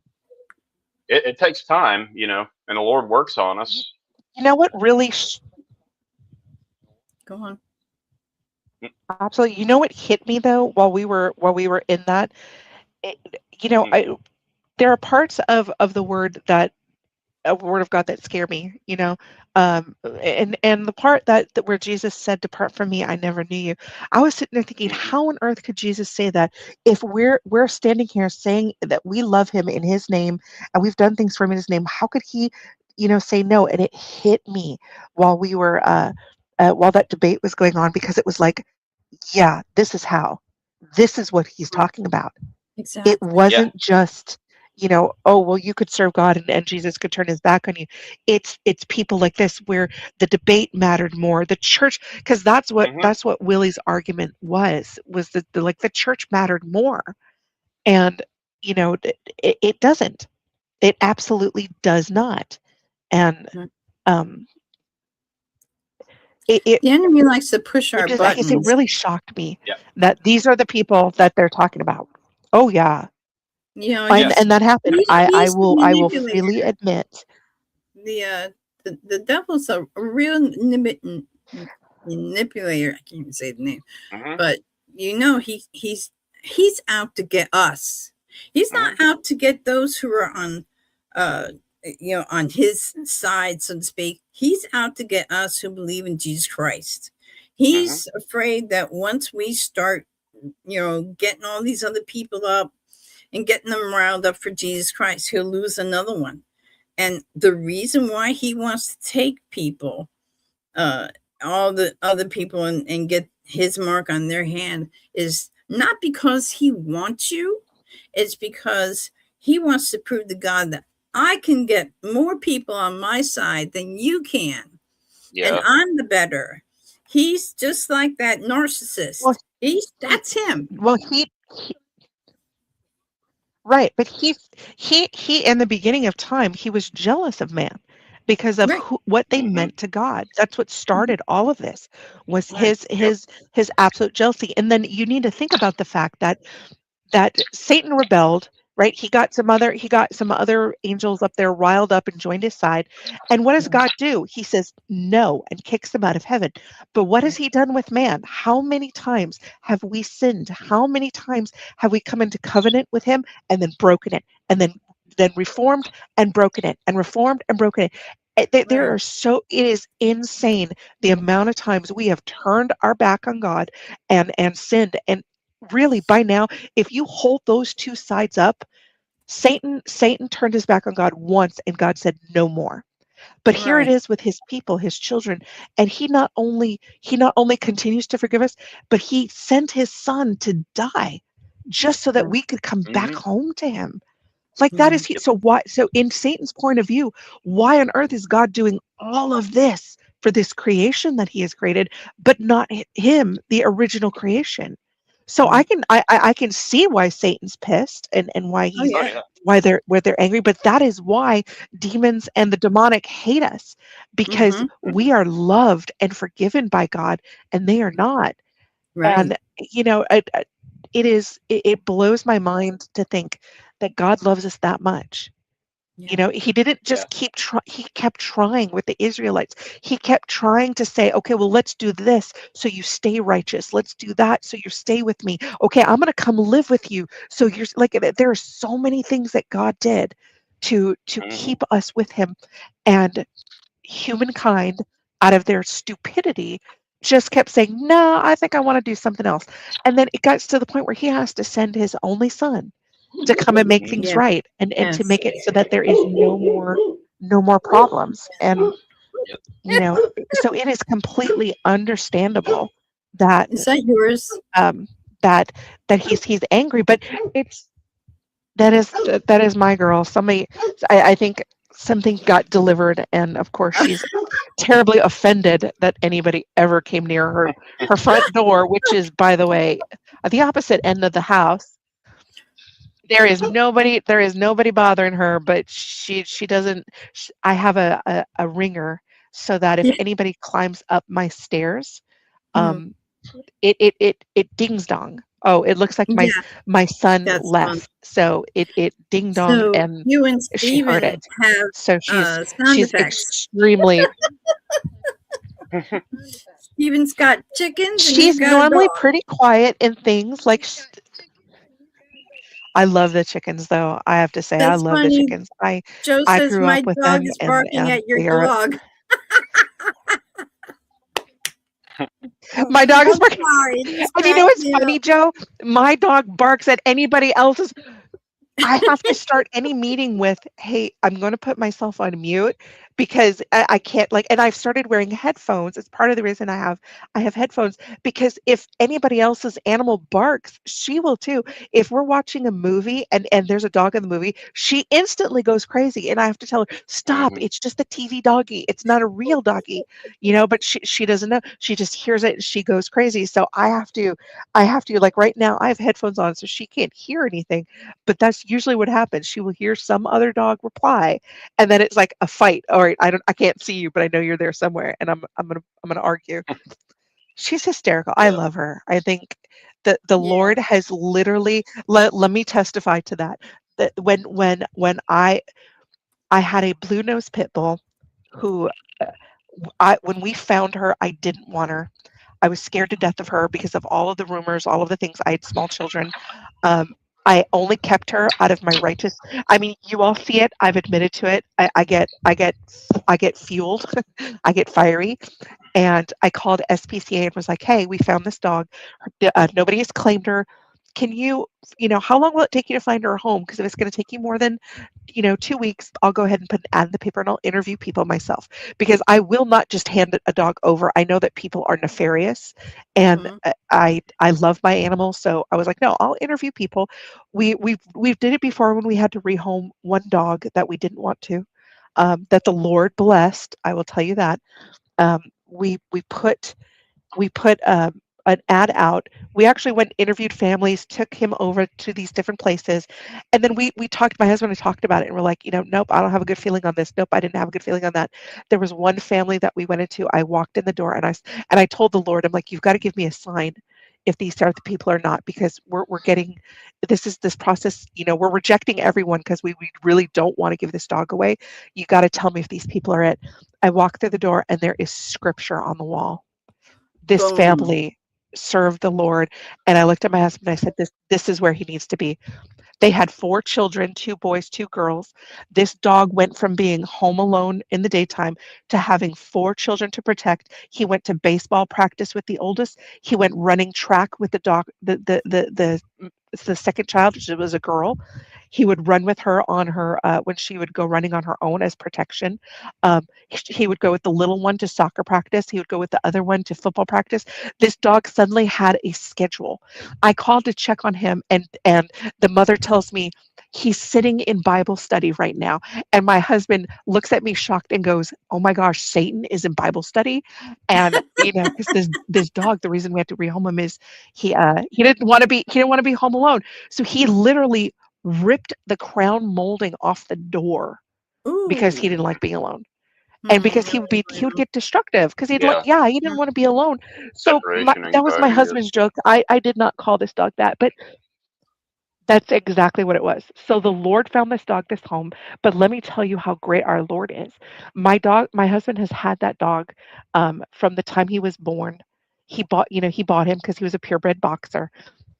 B: it takes time, and the Lord works on us.
C: You know what really
A: Go on.
C: absolutely, you know what hit me though while we were in that, it, there are parts of the word that a word of God that scare me, and the part that where Jesus said, "Depart from me, I never knew you." I was sitting there thinking, how on earth could Jesus say that if we're standing here saying that we love him in his name and we've done things for him in his name? How could he, say no? And it hit me while we were while that debate was going on, because it was like, yeah, this is what he's talking about. It
A: Exactly.
C: wasn't just oh, well, you could serve God and Jesus could turn his back on you. It's people like this where the debate mattered more. The church, because that's what Willie's argument was that the church mattered more. And, it doesn't. It absolutely does not. And
A: the enemy likes to push our
C: I guess it
A: buttons.
C: really shocked me that these are the people that they're talking about. Oh yeah. And that happened. I will freely admit.
A: The devil's a real manipulator. I can't even say the name, but he's out to get us. He's not out to get those who are on on his side, so to speak. He's out to get us who believe in Jesus Christ. He's afraid that once we start getting all these other people up and getting them riled up for Jesus Christ, he'll lose another one. And the reason why he wants to take people, all the other people, and get his mark on their hand is not because he wants you. It's because he wants to prove to God that I can get more people on my side than you can. Yeah. And I'm the better. He's just like that narcissist. Well, that's him.
C: Well, right, but he in the beginning of time, he was jealous of man because of what they meant to God. That's what started all of this, was his absolute jealousy. And then you need to think about the fact that Satan rebelled, right? He got some other angels up there riled up and joined his side. And what does God do? He says no and kicks them out of heaven. But what has he done with man? How many times have we sinned? How many times have we come into covenant with him and then broken it, and then reformed and broken it, and reformed and broken it? It is insane the amount of times we have turned our back on God and sinned. And really, by now, if you hold those two sides up, Satan turned his back on God once, and God said no more. But here it is with his people, his children, and he not only continues to forgive us, but he sent his son to die just so that we could come back home to him. Like that is so in Satan's point of view, why on earth is God doing all of this for this creation that he has created, but not him, the original creation? So I can see why Satan's pissed and why why they're angry, but that is why demons and the demonic hate us, because we are loved and forgiven by God and they are not. Right. And it blows my mind to think that God loves us that much. Yeah. He didn't just he kept trying with the Israelites. He kept trying to say, okay, well, let's do this so you stay righteous. Let's do that so you stay with me. Okay, I'm going to come live with you. So you're like, there are so many things that God did to keep us with him. And humankind, out of their stupidity, just kept saying, no, I think I want to do something else. And then it got to the point where he has to send his only son to come and make things right, and to make it so that there is no more problems. And so it is completely understandable that
A: is that yours?
C: That he's angry, but that is my girl. Somebody, I think something got delivered, and of course she's terribly offended that anybody ever came near her front door, which is, by the way, at the opposite end of the house. There is nobody bothering her, but she doesn't. I have a ringer so that if anybody climbs up my stairs, it dings dong. Oh, it looks like my son left, fun. So it ding dong, so and
A: you and
C: she heard it.
A: Have,
C: so she's extremely.
A: Steven's got chickens.
C: She's normally pretty quiet in things like. I love the chickens, though. I have to say, I love the chickens. I grew up with them.
A: My dog is barking at your dog.
C: My dog is barking. And you know what's funny, Joe? My dog barks at anybody else's. I have to start any meeting with, hey, I'm going to put myself on mute because I can't like, and I've started wearing headphones. It's part of the reason I have headphones, because if anybody else's animal barks, she will too. If we're watching a movie and there's a dog in the movie, she instantly goes crazy, and I have to tell her, stop,
B: Hmm.
C: it's just a TV doggy, it's not a real doggy, but she doesn't know, she just hears it and she goes crazy. So I have to like, right now I have headphones on so she can't hear anything, but that's usually what happens. She will hear some other dog reply, and then it's like a fight. All right, I can't see you, but I know you're there somewhere, and I'm gonna argue. She's hysterical. I
B: Yeah.
C: love her. I think that the
A: Yeah.
C: Lord has literally, let me testify to that. That when I had a blue nose pit bull who, I when we found her, I didn't want her. I was scared to death of her because of all of the rumors, all of the things. I had small children. Um, I only kept her out of my righteous. I mean, you all see it. I've admitted to it. I get fueled. I get fiery, and I called SPCA and was like, "Hey, we found this dog. Nobody has claimed her. Can you, how long will it take you to find her a home? Because if it's going to take you more than, 2 weeks, I'll go ahead and put an ad in the paper and I'll interview people myself, because I will not just hand a dog over. I know that people are nefarious, and
A: Mhm.
C: I love my animals, so I was like, no, I'll interview people. We've did it before when we had to rehome one dog that we didn't want to, that the Lord blessed. I will tell you that. Um, we put an ad out. We actually went and interviewed families, took him over to these different places, and then we talked. My husband and I talked about it, and we're like, nope, I don't have a good feeling on this. Nope, I didn't have a good feeling on that. There was one family that we went into. I walked in the door, and I told the Lord, I'm like, you've got to give me a sign if these are the people or not, because we're getting, this process. We're rejecting everyone because we really don't want to give this dog away. You got to tell me if these people are it. I walk through the door, and there is scripture on the wall. This
A: Boom.
C: family served the Lord. And I looked at my husband and I said, this is where he needs to be. They had 4 children, 2 boys, 2 girls. This dog went from being home alone in the daytime to having 4 children to protect. He went to baseball practice with the oldest. He went running track with the dog, the second child, which was a girl. He would run with her on her when she would go running on her own as protection. He would go with the little one to soccer practice. He would go with the other one to football practice. This dog suddenly had a schedule. I called to check on him, and the mother tells me he's sitting in Bible study right now. And my husband looks at me shocked and goes, "Oh my gosh, Satan is in Bible study." And because this dog, the reason we had to rehome him is he didn't want to be home alone. So he literally ripped the crown molding off the door because he
A: Ooh.
C: didn't like being alone. And because
A: Hmm.
C: he would get destructive because
B: Yeah.
C: he didn't want to be alone. So
B: Separation
C: that was my
B: anxiety.
C: husband's joke. I did not call this dog that, but that's exactly what it was. So the Lord found this dog this home, but let me tell you how great our Lord is. My husband has had that dog from the time he was born. He bought him because he was a purebred boxer,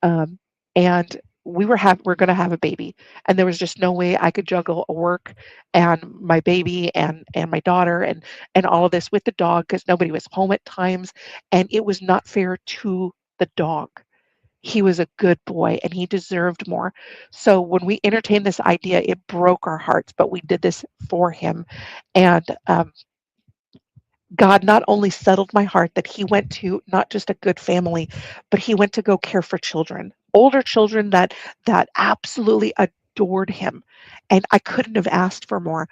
C: um, and we're gonna have a baby, and there was just no way I could juggle a work and my baby and my daughter and all of this with the dog because nobody was home at times, and it was not fair to the dog. He was a good boy and he deserved more. So when we entertained this idea, it broke our hearts, but we did this for him. And God not only settled my heart that he went to not just a good family, but he went to go care for children, older children that absolutely adored him. And I couldn't have asked for more.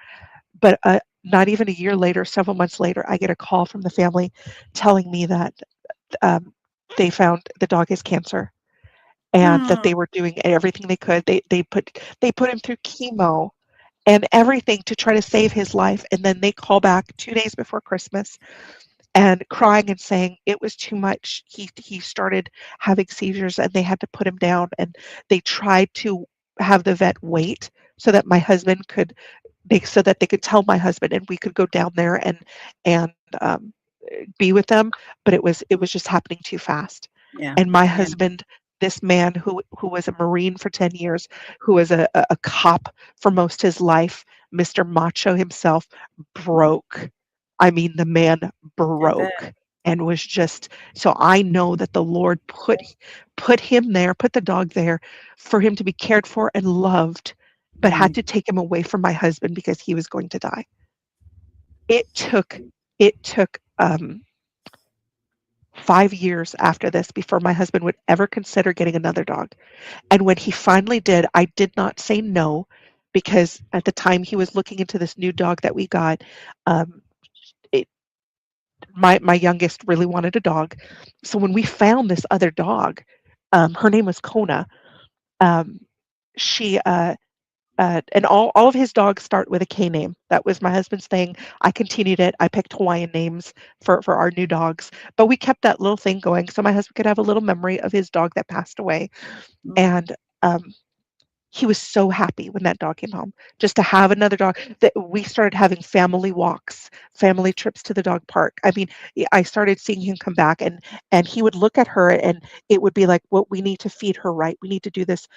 C: But not even a year later, several months later, I get a call from the family telling me that um, they found the dog has cancer and that
A: Oh,
C: they were doing everything they could. They put him through chemo and everything to try to save his life. And then they call back 2 days before Christmas and crying and saying it was too much. He started having seizures and they had to put him down. And they tried to have the vet wait so that my husband could so that they could tell my husband and we could go down there and um, be with them, but it was just happening too fast.
A: yeah.
C: And my
A: Yeah.
C: husband, this man who was a Marine for 10 years, who was a cop for most his life, Mr. Macho himself, broke. I mean, the man
A: I bet.
C: broke and was just, so I know that the Lord put him there, put the dog there for him to be cared for and loved, but had
A: Mm.
C: to take him away from my husband because he was going to die. it took it took 5 years after this before my husband would ever consider getting another dog. And when he finally did, I did not say no, because at the time he was looking into this new dog that we got. Um, it, my youngest really wanted a dog, so when we found this other dog, her name was Kona. Um, she and all of his dogs start with a K name. That was my husband's thing. I continued it. I picked Hawaiian names for our new dogs, but we kept that little thing going so my husband could have a little memory of his dog that passed away. And he was so happy when that dog came home, just to have another dog. That we started having family walks, family trips to the dog park. I mean, I started seeing him come back, and he would look at her, and it would be like, well, we need to feed her right. We need to do this,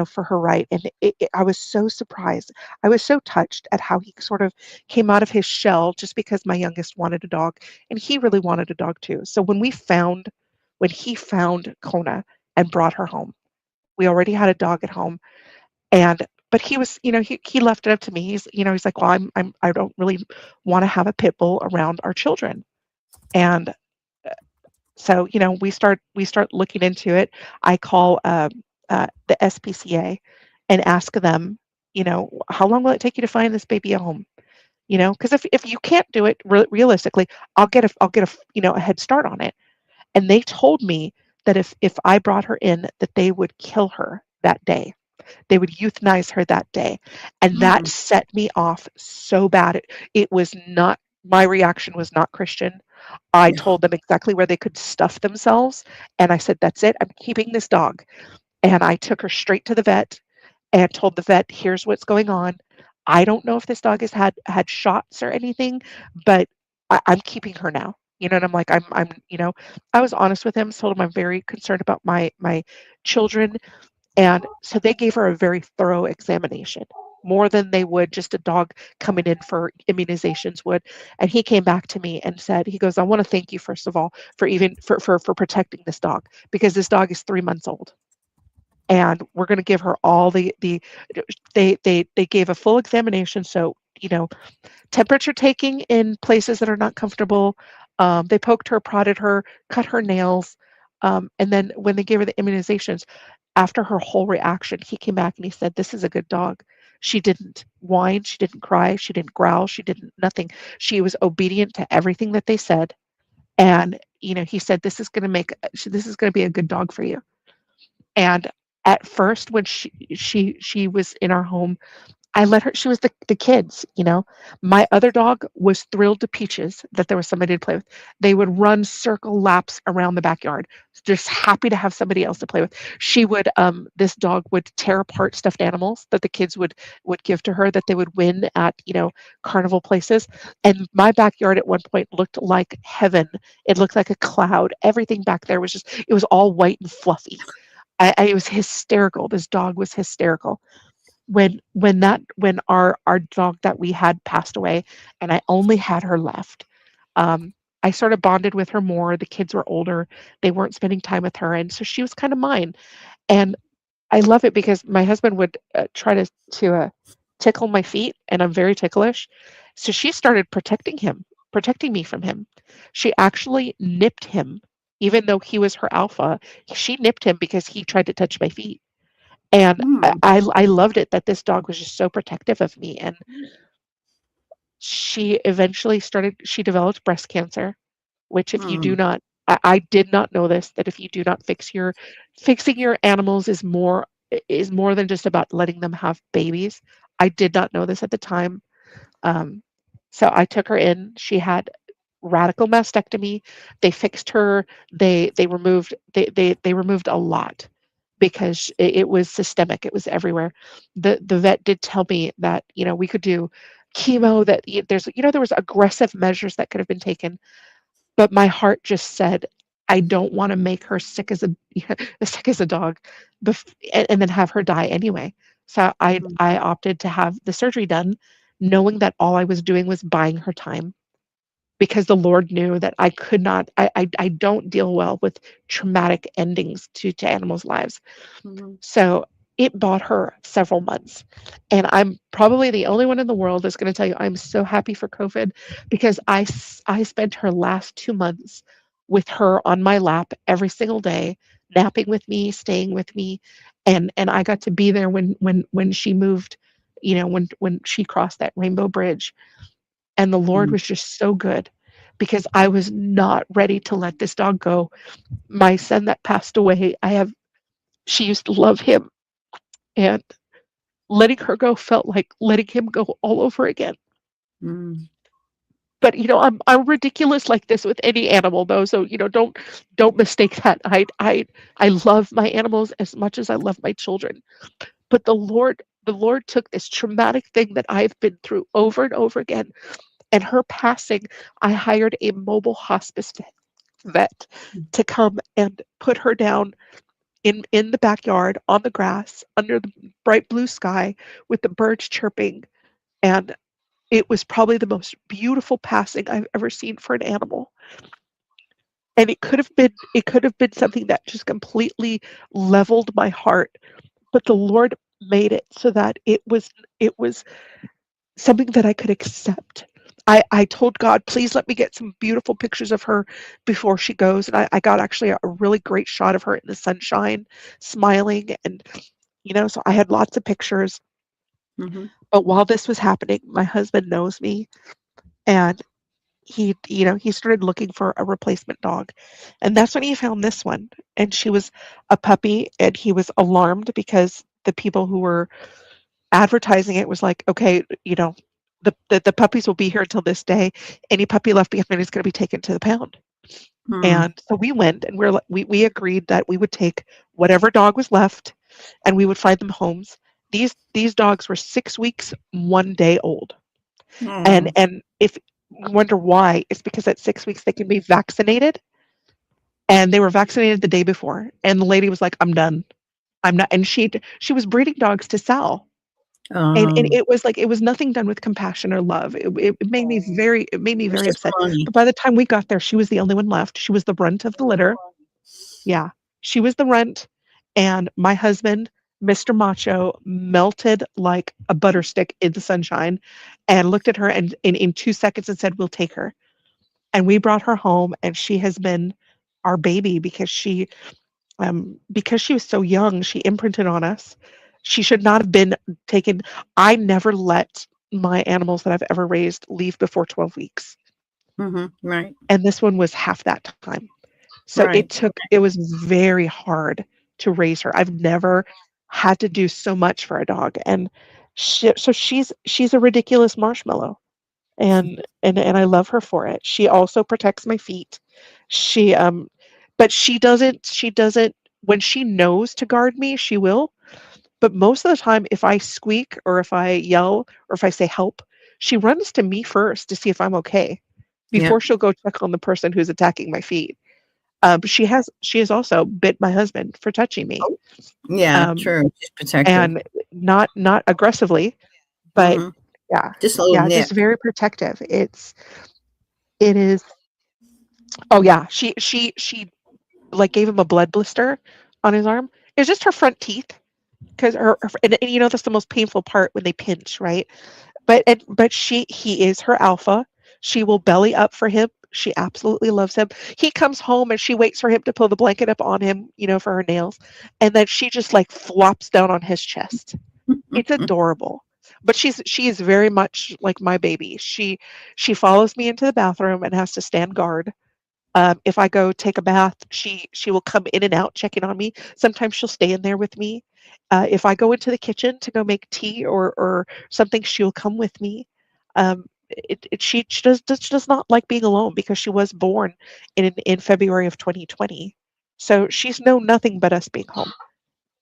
C: for her right. And I was so surprised. I was so touched at how he sort of came out of his shell just because my youngest wanted a dog, and he really wanted a dog too. So when he found Kona and brought her home, we already had a dog at home. And but he was, he left it up to me. He's like, well, I don't really want to have a pit bull around our children. And so, we start looking into it. I call the SPCA and ask them, how long will it take you to find this baby a home? Because if you can't do it realistically, I'll get a head start on it. And they told me that if I brought her in, that they would kill her that day. They would euthanize her that day. And that set me off so bad. It was not, my reaction was not Christian. I told them exactly where they could stuff themselves. And I said, that's it. I'm keeping this dog. And I took her straight to the vet and told the vet, here's what's going on. I don't know if this dog has had shots or anything, but I'm keeping her now. And I'm like, I was honest with him, told him I'm very concerned about my children. And so they gave her a very thorough examination, more than they would just a dog coming in for immunizations would. And he came back to me and said, he goes, I want to thank you, first of all, for protecting this dog, because this dog is 3 months old. And we're going to give her all they gave a full examination. So, temperature taking in places that are not comfortable. They poked her, prodded her, cut her nails. And then when they gave her the immunizations, after her whole reaction, he came back and he said, this is a good dog. She didn't whine, she didn't cry, she didn't growl, she didn't nothing. She was obedient to everything that they said. And, he said, this is going to be a good dog for you. And at first, when she was in our home, I let her, she was the kids. My other dog was thrilled to peaches that there was somebody to play with. They would run circle laps around the backyard, just happy to have somebody else to play with. This dog would tear apart stuffed animals that the kids would give to her, that they would win at, carnival places. And my backyard at one point looked like heaven. It looked like a cloud. Everything back there it was all white and fluffy. It was hysterical. This dog was hysterical. When our dog that we had passed away, and I only had her left, I sort of bonded with her more. The kids were older; they weren't spending time with her, and so she was kind of mine. And I love it because my husband would try to tickle my feet, and I'm very ticklish. So she started protecting me from him. She actually nipped him, even though he was her alpha. She nipped him because he tried to touch my feet. And I loved it that this dog was just so protective of me. And she eventually she developed breast cancer, which if you do not, I did not know this, that if you do not fixing your animals is more than just about letting them have babies. I did not know this at the time. So I took her in. She had radical mastectomy. They fixed her. They removed a lot because it was systemic. It was everywhere. The vet did tell me that we could do chemo. That there was aggressive measures that could have been taken, but my heart just said, I don't want to make her sick as a dog, and then have her die anyway. So I opted to have the surgery done, knowing that all I was doing was buying her time, because the Lord knew that I could not. I don't deal well with traumatic endings to animals' lives. So it bought her several months. And I'm probably the only one in the world that's going to tell you I'm so happy for COVID because I spent her last 2 months with her on my lap every single day, napping with me, staying with me, and I got to be there when she moved, when she crossed that rainbow bridge. And the Lord
A: Mm.
C: was just so good because I was not ready to let this dog go. My son that passed away, she used to love him, and letting her go felt like letting him go all over again.
A: Mm.
C: But I'm ridiculous like this with any animal though, so don't mistake that. I love my animals as much as I love my children. But the Lord took this traumatic thing that I've been through over and over again, and her passing, I hired a mobile hospice vet to come and put her down in the backyard on the grass under the bright blue sky with the birds chirping, and it was probably the most beautiful passing I've ever seen for an animal. And it could have been something that just completely leveled my heart, but the Lord made it so that it was something that I could accept. I told God, please let me get some beautiful pictures of her before she goes. And I got actually a really great shot of her in the sunshine, smiling. And, so I had lots of pictures.
A: Mhm.
C: But while this was happening, my husband knows me, and he started looking for a replacement dog. And that's when he found this one. And she was a puppy, and he was alarmed because the people who were advertising it was like, okay, the puppies will be here until this day. Any puppy left behind is going to be taken to the pound.
A: Mm.
C: And so we went, and we agreed that we would take whatever dog was left, and we would find them homes. These dogs were 6 weeks, 1 day old, and
A: Oh.
C: if you wonder why, it's because at 6 weeks they can be vaccinated, and they were vaccinated the day before, and the lady was like, "I'm done. I'm not," and she was breeding dogs to sell. And
A: Oh.
C: it was like it was nothing done with compassion or love. It made me very
A: It's
C: upset.
A: funny.
C: But by the time we got there, she was the only one left. She was the runt of the litter. Yeah, she was the runt, and my husband, Mr. Macho, melted like a butter stick in the sunshine, and looked at her and in 2 seconds and said, "We'll take her." And we brought her home, and she has been our baby because she was so young, she imprinted on us. She should not have been taken. I never let my animals that I've ever raised leave before 12 weeks.
A: Mhm. Right.
C: And this one was half that time. So
A: Right.
C: it was very hard to raise her. I've never had to do so much for a dog. And she's a ridiculous marshmallow. And I love her for it. She also protects my feet. She but she doesn't when she knows to guard me, she will. But most of the time if I squeak or if I yell or if I say help, she runs to me first to see if I'm okay before
A: Yep.
C: she'll go check on the person who's attacking my feet. She has also bit my husband for touching me.
A: Oh. Yeah,
C: Um,
A: true. She's protective.
C: and not aggressively, but
A: Mhm.
C: yeah.
A: Just a little
C: Yeah, just
A: nip.
C: very protective. It is. Oh yeah, she like gave him a blood blister on his arm. It was just her front teeth because and that's the most painful part when they pinch, right? But he is her alpha. She will belly up for him. She absolutely loves him. He comes home and she waits for him to pull the blanket up on him, for her nails, and then she just like flops down on his chest. It's adorable. But she is very much like my baby. She follows me into the bathroom and has to stand guard. If I go take a bath, she will come in and out checking on me. Sometimes she'll stay in there with me. If I go into the kitchen to go make tea or something, she'll come with me. She does not like being alone because she was born in February of 2020. So she's known nothing but us being home.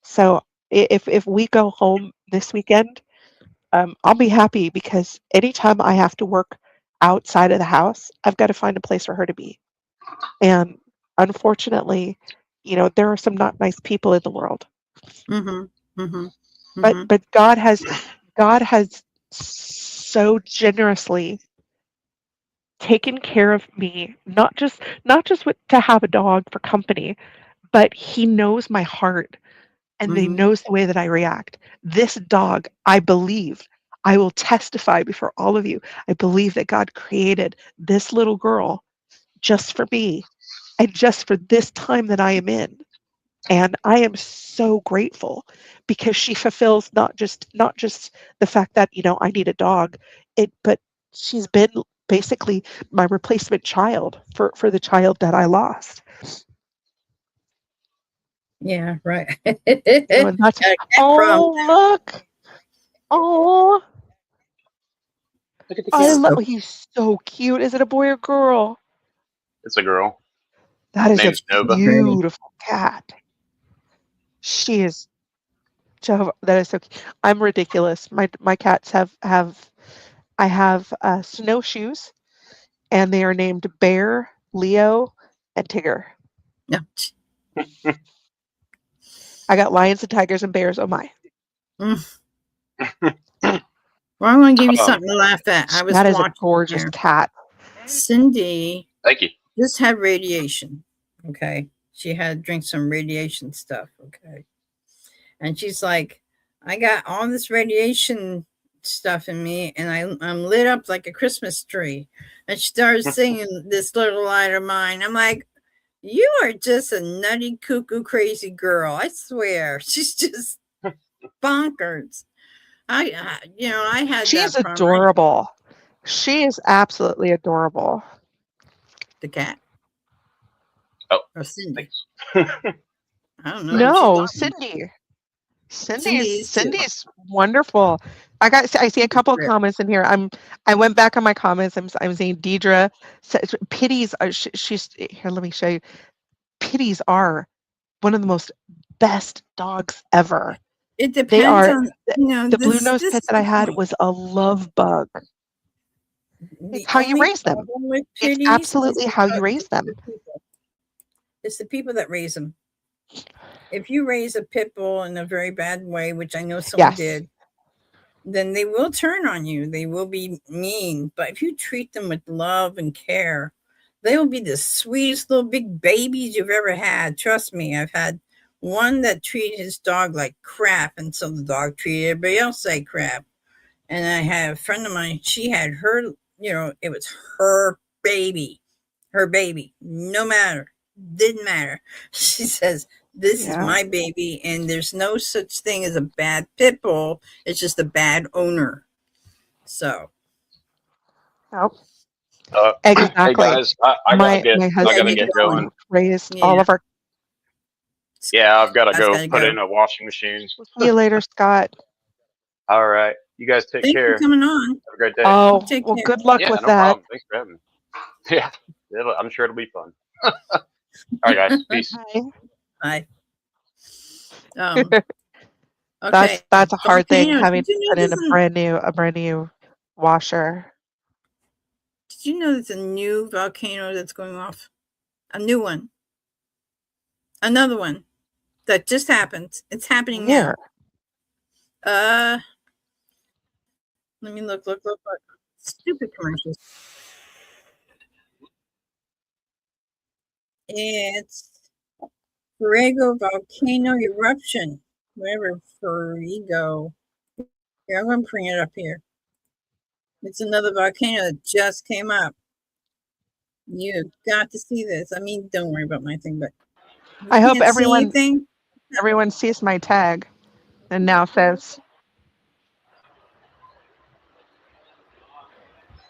C: So if we go home this weekend, I'll be happy because anytime I have to work outside of the house, I've got to find a place for her to be. And unfortunately, there are some not nice people in the world.
A: Mhm. Mhm.
C: But
A: Mhm.
C: but God has so generously taken care of me, not just with to have a dog for company, but he knows my heart. and they
A: Mhm.
C: knows the way that I react. This dog, I believe, I will testify before all of you. I believe that God created this little girl just for me and just for this time that I am in. And I am so grateful because she fulfills not just the fact that, I need a dog, but she's been basically my replacement child for the child that I lost.
A: Yeah, right.
C: So
A: Got
C: that's
A: a cat problem.
C: oh look. Oh,
B: Look at the
C: I
B: cat.
C: love he's so cute. Is it a boy or girl?
B: It's a girl.
C: That is a
B: Name's Nova.
A: Pretty.
C: beautiful cat. She is Jehovah. That is so cute. I'm ridiculous. My cats I have snowshoes, and they are named Bear, Leo, and Tigger.
A: No.
C: I got lions and tigers and bears. Oh my!
A: Mm. Well, I'm going to give you
B: Um,
A: something to laugh at. I was
C: That is a
A: watching
C: gorgeous
A: here.
C: cat.
A: Cindy
B: Thank you.
A: just had radiation. Okay. She had to drink some radiation stuff. Okay. And she's like, I got all this radiation stuff in me, and I'm lit up like a Christmas tree. And she started singing This Little Light of Mine. I'm like, you are just a nutty, cuckoo, crazy girl. I swear. She's just bonkers. I had
C: She's
A: that problem.
C: adorable. She is absolutely adorable.
A: The cat.
B: Oh,
A: Or Cindy.
B: thanks.
A: I don't know. who
C: No,
A: she's talking
C: Cindy.
A: Cindy is too.
C: Cindy's wonderful. I see a couple of
A: Great.
C: comments in here. I went back on my comments. I'm saying Deidre says pitties are she's here. Let me show you. Pitties are one of the most best dogs ever.
A: It
C: They
A: depends
C: are
A: on,
C: the blue nose
A: this
C: pit
A: is
C: that I
A: the
C: had
A: point.
C: was a love bug.
A: The
C: It's how you
A: only
C: raise them.
A: problem with
C: It's
A: pitties
C: absolutely
A: is
C: how you raise them.
A: It's the people that raise them. If you raise a pit bull in a very bad way, which I know someone
C: Yes.
A: did, then they will turn on you. They will be mean. But if you treat them with love and care, they will be the sweetest little big babies you've ever had. Trust me, I've had one that treated his dog like crap, and so the dog treated everybody else like crap. And I had a friend of mine, she had her, it was her baby, no matter, didn't matter. She says, this is my baby, and there's no such thing as a bad pit bull. It's just a bad owner. So.
C: Oh.
B: Hey
C: Exactly.
B: guys, I
C: My
B: gotta
C: husband
B: get going.
C: raised all of our.
B: Yeah, I've got to go
A: gotta
B: put
A: go.
B: in a washing machine.
C: See you later, Scott.
B: All right, you guys take
A: Thanks
B: care.
A: for coming on.
B: Have a great day.
C: Oh,
A: Take
C: well,
A: care.
C: good luck
B: Yeah,
C: with
B: no
C: that.
B: problem. Thanks for having me. Yeah, I'm sure it'll be fun. All right, guys. Peace.
A: Bye. Okay.
C: That's a hard thing
A: Volcanoes.
C: having
A: Did
C: to
A: you
C: put
A: know
C: in a brand new washer.
A: Did you know there's a new volcano that's going off? A new one. Another one that just happened. It's happening now. Let me look. Stupid commercials. It's Fuego volcano eruption. Whatever, Fuego. Here, I'm going to bring it up here. It's another volcano that just came up. You've got to see this. I mean, don't worry about my thing, but
C: I hope everyone sees my tag and now says,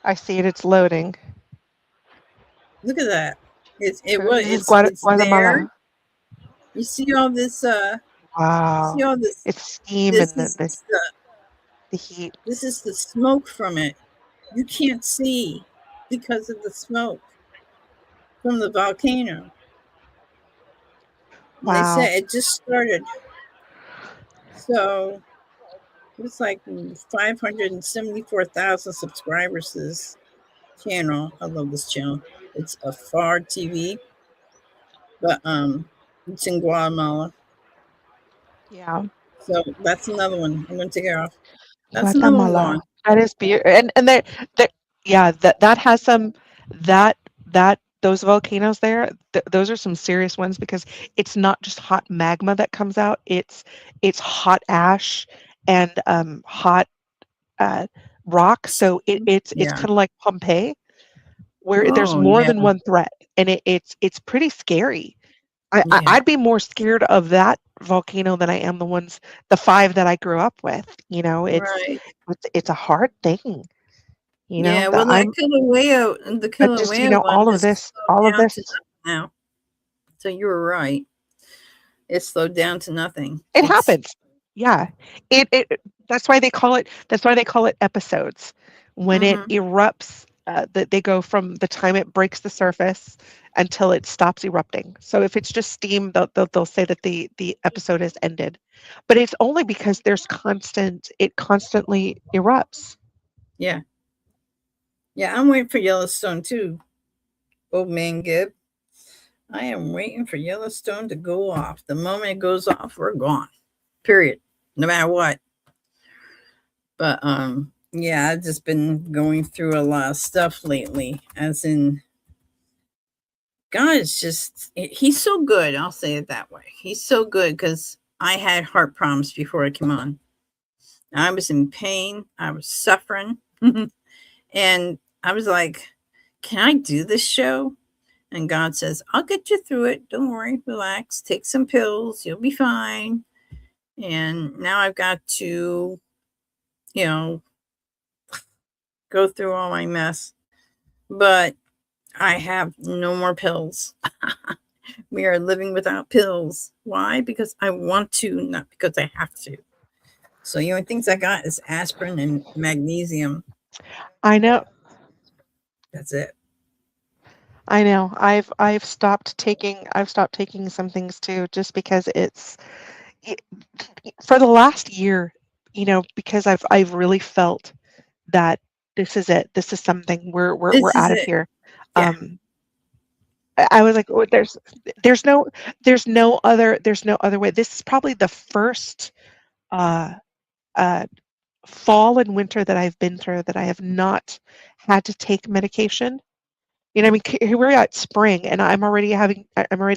C: I see it. It's loading.
A: Look at that. It's
C: Guatemala.
A: there. You see all this
C: wow.
A: See all this.
C: It's steam
A: and
C: the heat.
A: This is the smoke from it. You can't see because of the smoke from the volcano. Wow. They said it just started. So it's like 574,000 subscribers to this channel. I love this channel. It's Afar TV. But it's in Guatemala.
C: Yeah.
A: So that's another one. I'm gonna take it off. That's another one.
C: That is beautiful. And that has some that those volcanoes there, those are some serious ones because it's not just hot magma that comes out. It's hot ash and hot rock. So it's
A: Yeah.
C: kind of like Pompeii, where there's
A: Oh,
C: more
A: yeah.
C: than one threat, and it's pretty scary.
A: Yeah.
C: I'd be more scared of that volcano than I am the five that I grew up with. You know,
A: Right.
C: it's a hard thing. You know,
A: Yeah.
C: that
A: Well, that Kilauea, the
C: but just,
A: Kilauea one
C: all of
A: has
C: this,
A: slowed down to nothing now. So you were right. It slowed down to nothing.
C: it happens. Yeah. That's why they call it episodes. When it
A: Mhm.
C: erupts, that they go from the time it breaks the surface until it stops erupting. So if it's just steam, they'll say that the episode has ended. But it's only because it constantly erupts.
A: Yeah. Yeah. I'm waiting for Yellowstone too, old man Gib. I am waiting for Yellowstone to go off. The moment it goes off, we're gone. Period. No matter what. But yeah, I've just been going through a lot of stuff lately. As in, God is just he's so good. I'll say it that way. He's so good because I had heart problems before I came on. I was in pain. I was suffering. And I was like, can I do this show? And God says, I'll get you through it. Don't worry, relax, take some pills, you'll be fine. And now I've got to, you know, go through all my mess. But I have no more pills. We are living without pills. Why? Because I want to, not because I have to. So the only things I got is aspirin and magnesium.
C: I know.
A: That's it.
C: I know. I've stopped taking some things too, just because it, for the last year, because I've really felt that this is it. This is something we're
A: This is
C: out of
A: it.
C: here.
A: Yeah.
C: I was like, "Oh, there's no other way." This is probably the first uh uh fall and winter that I've been through that I have not had to take medication. I mean, here we're at spring, and I'm already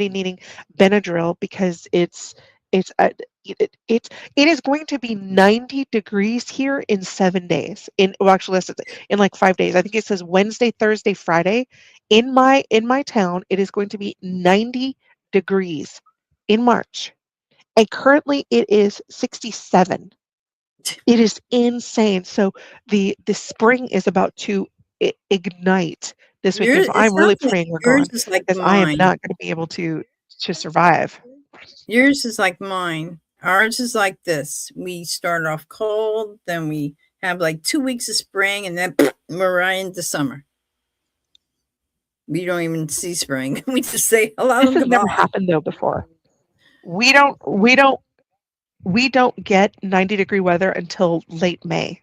C: needing Benadryl because it's it is going to be 90 degrees here in 7 days. Well, actually, in like 5 days. I think it says Wednesday, Thursday, Friday. In my town, it is going to be 90 degrees in March, and currently it is 67. It is insane. So the spring is about to ignite this weekend. So
A: It
C: I'm really
A: sounds like
C: praying we're
A: yours
C: gone
A: is like
C: because I am
A: mine.
C: not going to be able to survive.
A: Yours is like mine. Ours is like this. We start off cold, then we have like 2 weeks of spring, and then we're right into summer. We don't even see spring. We just say hello
C: This
A: and
C: has never
A: goodbye.
C: happened though before. We don't get 90-degree weather until late May.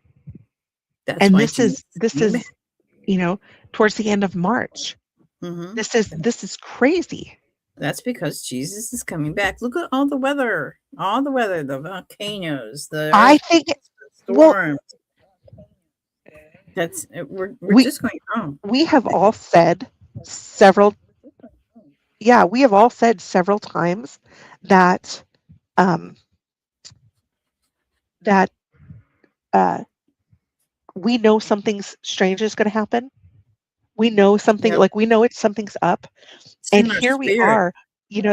A: That's
C: And
A: why
C: this
A: Jesus
C: is this
A: came.
C: is, towards the end of March.
A: Mm-hmm.
C: This is crazy.
A: That's because Jesus is coming back. Look at all the weather, the volcanoes, the
C: I think
A: earthquakes, the
C: well,
A: storms. We're
C: we
A: just going home.
C: we have all said several we have all said several times that um that uh we know something's strange is going to happen.
A: Yep.
C: We know something's up,
A: It's
C: and
A: in our
C: here we
A: spirit.
C: are.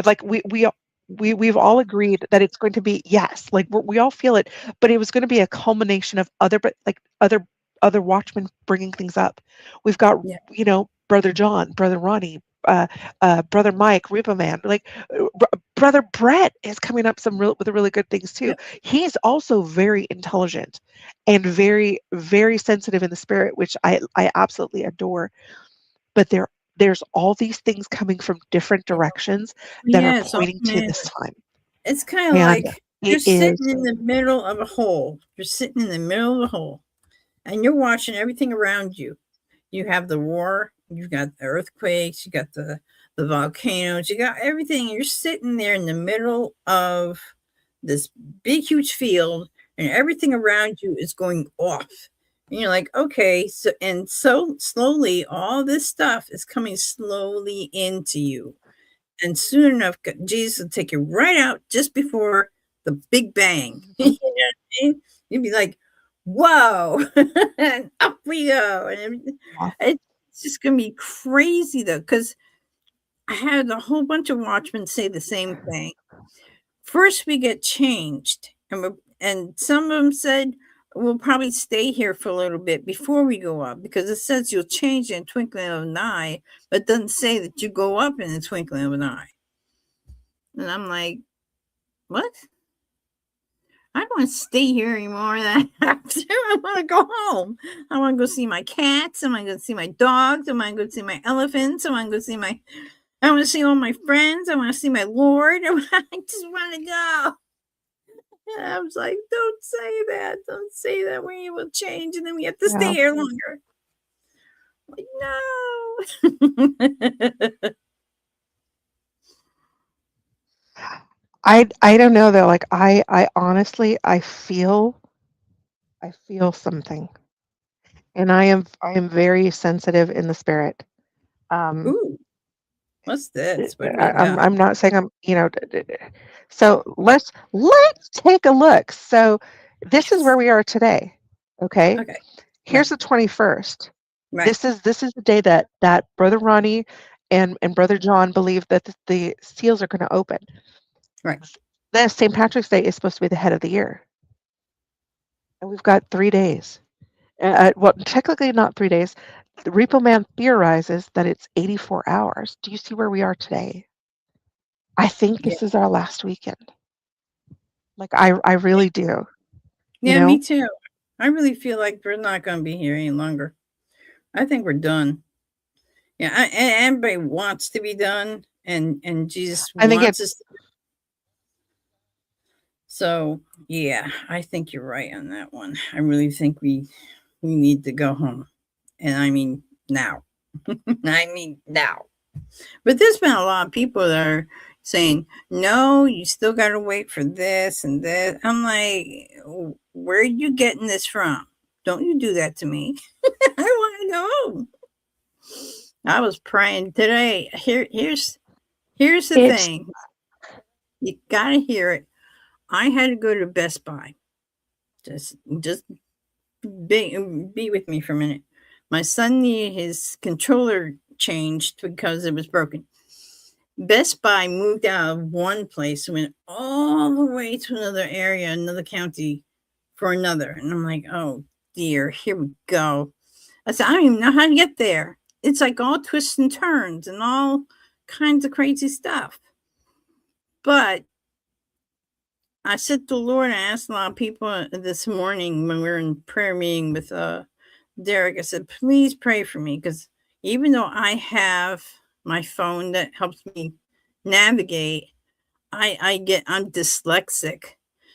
C: Like we've all agreed that it's going to be, yes, like we all feel it, but it was going to be a culmination of other watchmen bringing things up. We've got,
A: Yeah.
C: Brother John, Brother Ronnie, Brother Mike, Repo Man, like Brother Brett is coming up with really good things too.
A: Yep.
C: He's also very intelligent and very, very sensitive in the spirit, which I absolutely adore. But there's all these things coming from different directions that are
A: Yeah, it's all
C: pointing to
A: commanded.
C: this time.
A: It's kind of
C: And
A: like you're
C: it
A: sitting
C: is
A: in the middle of a hole. You're sitting in the middle of a hole, and you're watching everything around you. You have the war, you've got the earthquakes, you got the volcanoes, you got everything. You're sitting there in the middle of this big, huge field, and everything around you is going off. And you're like, okay, so slowly, all this stuff is coming slowly into you. And soon enough, Jesus will take you right out just before the big bang. You know what I mean? You'd be like, whoa, and up we go. And it's just going to be crazy, though, because I had a whole bunch of watchmen say the same thing. First, we get changed, and some of them said, we'll probably stay here for a little bit before we go up, because it says you'll change in a twinkling of an eye, but it doesn't say that you go up in a twinkling of an eye. And I'm like, what? I don't want to stay here anymore than I have to. I want to go home. I want to go see my cats. I want to go see my dogs. I want to go see my elephants. I want to go see I want to see all my friends. I want to see my Lord. I just want to go. And I was like, don't say that. Don't say that. We will change and then we have to stay here longer. Like, no.
C: I don't know though. Like I honestly I feel something, and I am very sensitive in the spirit.
A: Ooh, what's this? What
C: I'm not saying I'm so let's take a look. So this is where we are today. Okay. Here's the 21st. Right. This is the day that Brother Ronnie and Brother John believe that the seals are going to open.
A: Right.
C: Then St. Patrick's Day is supposed to be the head of the year. And we've got 3 days. Well, technically not 3 days. The Repo Man theorizes that it's 84 hours. Do you see where we are today? I think this is our last weekend. Like, I really do.
A: Yeah, me too. I really feel like we're not going to be here any longer. I think we're done. Yeah, and everybody wants to be done, and Jesus wants us to. So, yeah, I think you're right on that one. I really think we need to go home. And I mean, now. I mean, now. But there's been a lot of people that are saying, no, you still got to wait for this and this. I'm like, where are you getting this from? Don't you do that to me. I want to go home. I was praying today. Here's the thing. You got to hear it. I had to go to Best Buy. Just be with me for a minute. My son needed his controller changed because it was broken. Best Buy moved out of one place and went all the way to another area, another county for another. And I'm like, oh dear, here we go. I said, I don't even know how to get there. It's like all twists and turns and all kinds of crazy stuff. But I said to the Lord, I asked a lot of people this morning when we were in prayer meeting with Derek, I said, please pray for me, because even though I have my phone that helps me navigate, I'm dyslexic.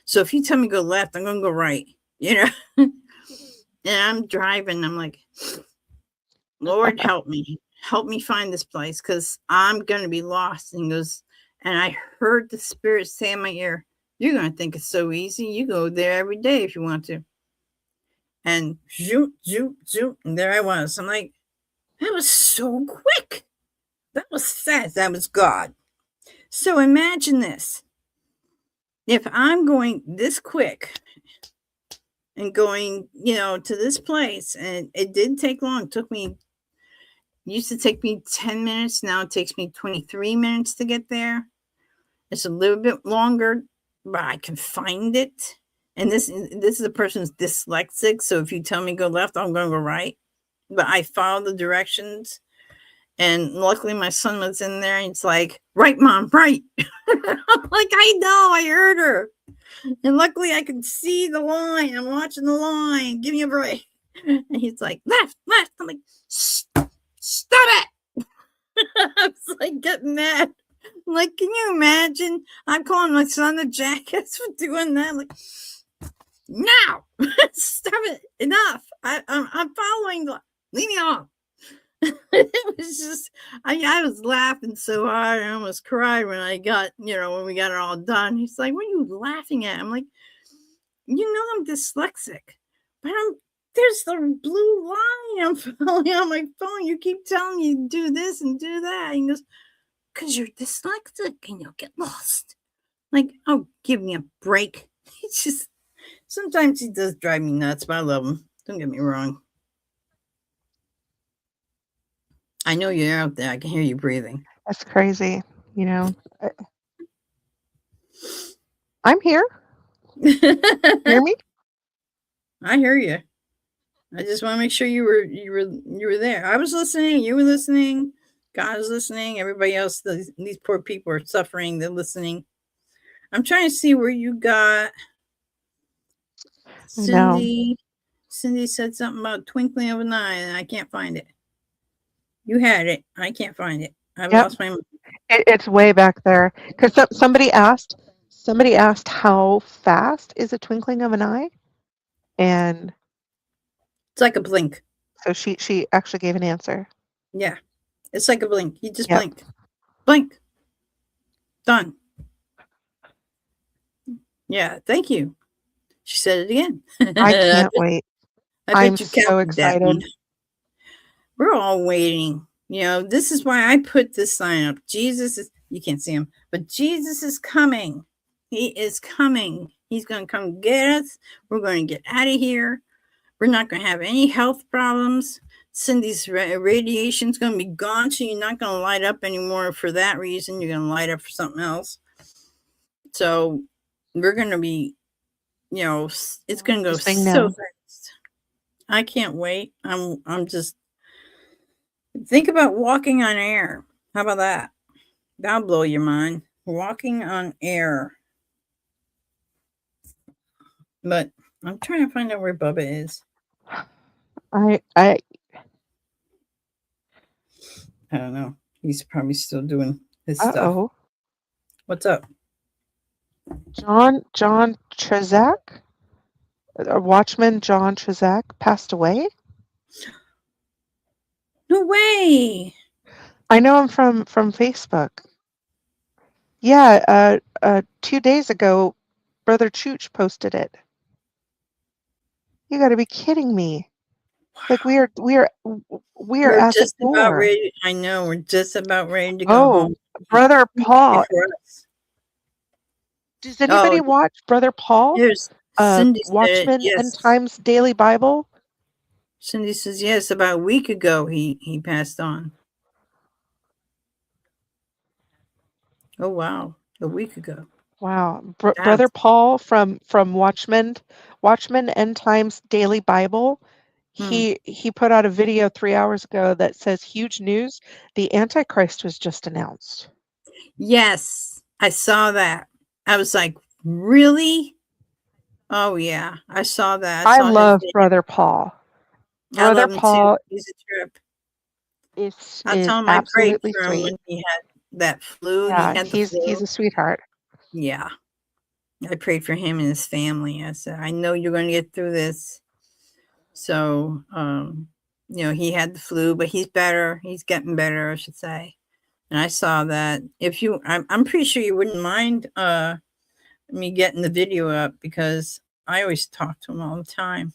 A: So if you tell me go left, I'm going to go right, and I'm driving. I'm like, Lord, help me find this place, because I'm going to be lost. And he goes, and I heard the Spirit say in my ear, you're going to think it's so easy. You go there every day if you want to. And zoom, zoom, zoom. And there I was. I'm like, that was so quick. That was fast. That was God. So imagine this. If I'm going this quick and going, to this place, and it didn't take long. It used to take me 10 minutes. Now it takes me 23 minutes to get there. It's a little bit longer, but I can find it. And this is a person's dyslexic. So if you tell me go left, I'm going to go right. But I follow the directions. And luckily my son was in there. And it's like, right, Mom, right. I'm like, I know, I heard her. And luckily I could see the line. I'm watching the line. Give me a break. And he's like, left. I'm like, stop it. I was like, getting mad. I'm like, can you imagine? I'm calling my son a jackass for doing that. I'm like, now, stop it. Enough. I'm following. Leave me alone. It was just, I was laughing so hard. I almost cried when I got, when we got it all done. He's like, what are you laughing at? I'm like, I'm dyslexic, but there's the blue line I'm following on my phone. You keep telling me to do this and do that. He goes, because you're dyslexic and you'll get lost. Like, oh, give me a break. He's just, sometimes he does drive me nuts, but I love him. Don't get me wrong. I know you're out there. I can hear you breathing.
C: That's crazy. You know, I'm here. Hear me?
A: I hear you. I just want to make sure you were there. I was listening. You were listening. God is listening. Everybody else, these poor people are suffering. They're listening. I'm trying to see where you got Cindy. Cindy said something about twinkling of an eye, and I can't find it. You had it. I can't find it. I've lost my.
C: It's way back there because somebody asked how fast is a twinkling of an eye, and
A: it's like a blink.
C: So she actually gave an answer.
A: Yeah, it's like a blink. You just blink, blink, done. Yeah, thank you. She said it again.
C: I can't wait. I'm so excited.
A: We're all waiting. You know, this is why I put this sign up. Jesus is, you can't see him, but Jesus is coming. He is coming. He's going to come get us. We're going to get out of here. We're not going to have any health problems. Cindy's radiation is going to be gone, so you're not going to light up anymore for that reason. You're going to light up for something else. So we're going to be, you know, it's going to go so fast. I can't wait. I'm just, think about walking on air. How about that? That'll blow your mind. Walking on air. But I'm trying to find out where Bubba is.
C: I
A: don't know. He's probably still doing his stuff. What's up?
C: John Trzak, Watchman John Trzak passed away.
A: No way.
C: I know him from Facebook. Yeah, 2 days ago, Brother Chooch posted it. You got to be kidding me! Wow. Like we're at
A: just
C: the door.
A: About ready. I know we're just about ready to go home.
C: Brother Paul. Does anybody watch Brother Paul?
A: There's Cindy
C: Watchman End Times Daily Bible.
A: Cindy says yes. About a week ago, he passed on. Oh wow, a week ago.
C: Wow, Brother Paul from Watchman End Times Daily Bible. He put out a video 3 hours ago that says, "Huge news! The Antichrist was just announced."
A: Yes, I saw that. I was like, really? Oh yeah, I saw that.
C: I love Brother Paul. Brother Paul,
A: he's a trip.
C: Is
A: I told him I prayed for him when he had that flu.
C: Yeah, he's a sweetheart.
A: Yeah, I prayed for him and his family. I said, I know you're going to get through this. So, you know, he had the flu, but he's better. He's getting better, I should say. And I saw that. If you, I'm pretty sure you wouldn't mind me getting the video up because I always talk to him all the time.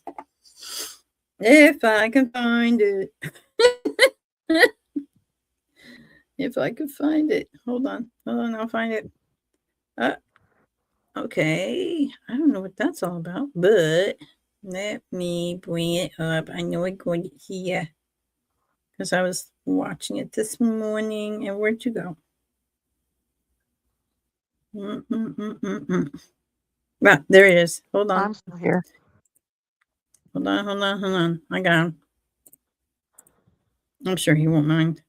A: If I can find it. If I could find it. Hold on, I'll find it. Okay. I don't know what that's all about, but let me bring it up. I know it going here because I was watching it this morning. And where'd you go? Well, there it is. Hold on.
C: I'm still here.
A: Hold on. I got him. I'm sure he won't mind.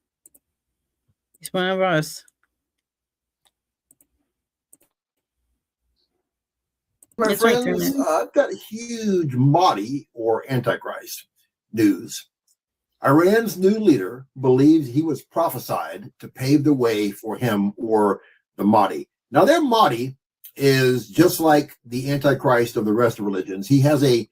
A: He's one of us.
D: My friends, I've got a huge Mahdi or Antichrist news. Iran's new leader believes he was prophesied to pave the way for him or the Mahdi. Now, their Mahdi is just like the Antichrist of the rest of religions. He has a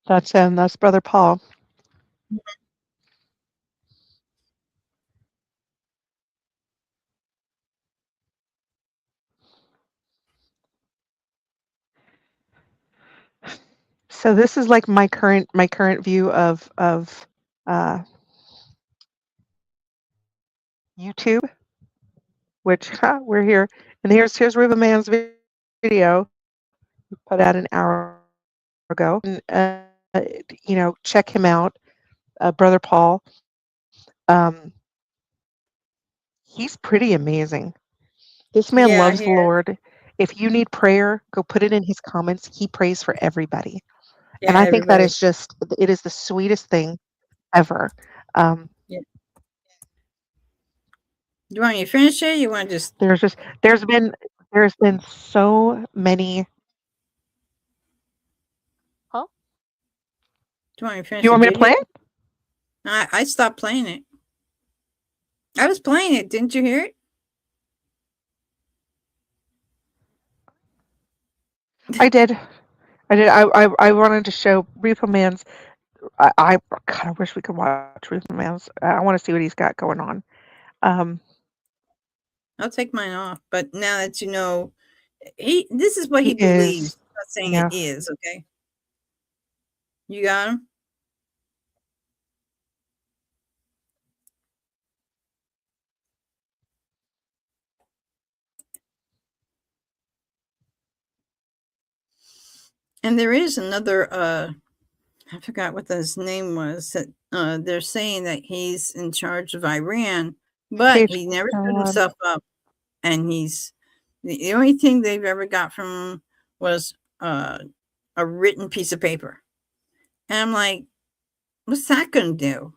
C: That's him. That's Brother Paul. So this is like my current view of YouTube, which we're here, and here's Riva Man's video put out an hour ago. And, check him out, Brother Paul. He's pretty amazing. This man
A: Yeah,
C: loves the Lord. If you need prayer, go put it in his comments. He prays for everybody.
A: yeah,
C: And I think that
A: everybody.
C: it is the sweetest thing ever.
A: Yeah. You want me to finish it? You want to just?
C: There's been so many. Huh?
A: Do you want me to finish?
C: You want
A: the
C: me to play
A: video?
C: it?
A: I stopped playing it. I was playing it. Didn't you hear it?
C: I did. I wanted to show Repo Man's. God, I wish we could watch Repo Man's. I want to see what he's got going on.
A: I'll take mine off. But now that you know, this is what he
C: He
A: believes.
C: is,
A: I'm not saying
C: yeah.
A: it is. Okay. You got him. And there is another. I forgot what his name was. That they're saying that he's in charge of Iran, but
C: Page
A: he never stood himself up. And he's the only thing they've ever got from him was a written piece of paper. And I'm like, what's that going to do?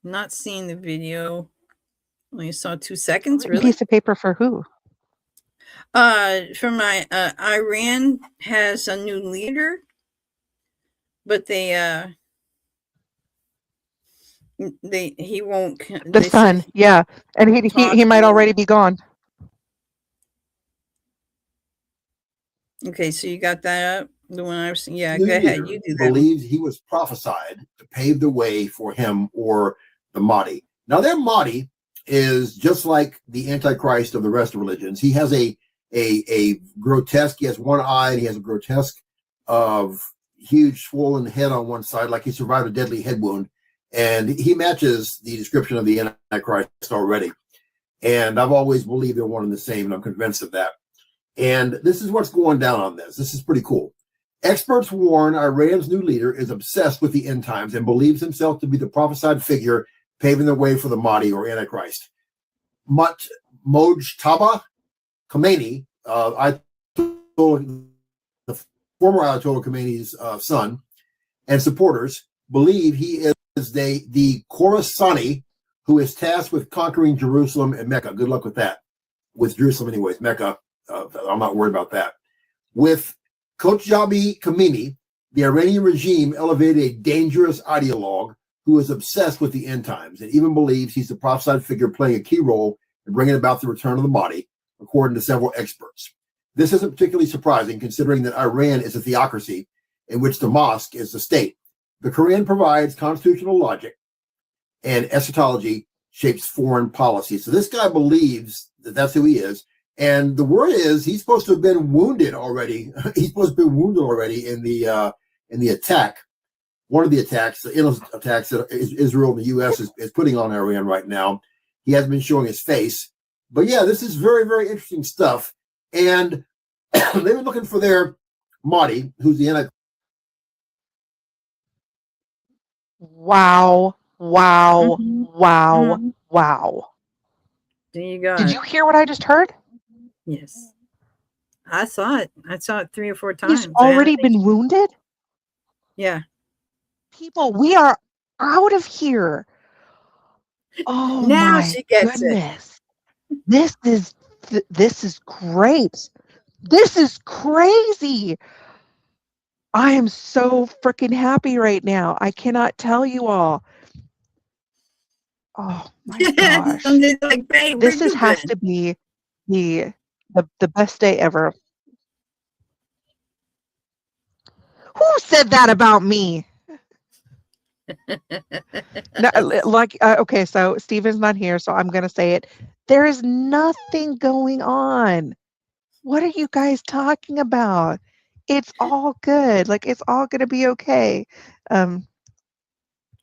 A: Not seeing the video. Only saw 2 seconds. Really?
C: Piece of paper for who?
A: For my Iran has a new leader, but he won't.
C: The son, yeah, and he might already be gone.
A: Okay, so you got that up. The one I was, yeah.
D: New
A: Go ahead,
D: leader
A: you do that.
D: Believes he was prophesied to pave the way for him or the Mahdi. Now, their Mahdi is just like the Antichrist of the rest of religions. He has a grotesque. He has one eye, and he has a grotesque of huge swollen head on one side, like he survived a deadly head wound, and he matches the description of the Antichrist already. And I've always believed they're one and the same, and I'm convinced of that. And this is what's going down on this. This is pretty cool. Experts warn Iran's new leader is obsessed with the end times and believes himself to be the prophesied figure paving the way for the Mahdi or Antichrist. Mojtaba Khomeini, the former Ayatollah Khomeini's son, and supporters believe he is the Khorasani who is tasked with conquering Jerusalem and Mecca. Good luck with that. With Jerusalem, anyways. Mecca, I'm not worried about that. With Khojabi Khomeini, the Iranian regime elevated a dangerous ideologue who is obsessed with the end times and even believes he's the prophesied figure playing a key role in bringing about the return of the Mahdi, according to several experts. This isn't particularly surprising, considering that Iran is a theocracy in which the mosque is the state. The Quran provides constitutional logic, and eschatology shapes foreign policy. So this guy believes that that's who he is. And the word is he's supposed to have been wounded already. He's supposed to be wounded already in the attack. One of the attacks, the innocent attacks that Israel and the U.S. is putting on Iran right now. He hasn't been showing his face. But yeah, this is very, very interesting stuff. And they've been looking for their Mahdi, who's the Antichrist.
C: Wow. Wow. Wow. Wow.
A: There you go.
C: Did you hear what I just heard?
A: Yes. I saw it. I saw it 3 or 4 times.
C: He's already been wounded?
A: Yeah.
C: People, we are out of here. Oh
A: now
C: my
A: she gets
C: goodness. This is great. This is crazy. I am so freaking happy right now. I cannot tell you all. Oh my gosh.
A: Like, babe,
C: This has to be the best day ever. Who said that about me? No, okay, so Steven's not here, so I'm gonna say it. There is nothing going on. What are you guys talking about? It's all good. Like it's all gonna be okay. Um,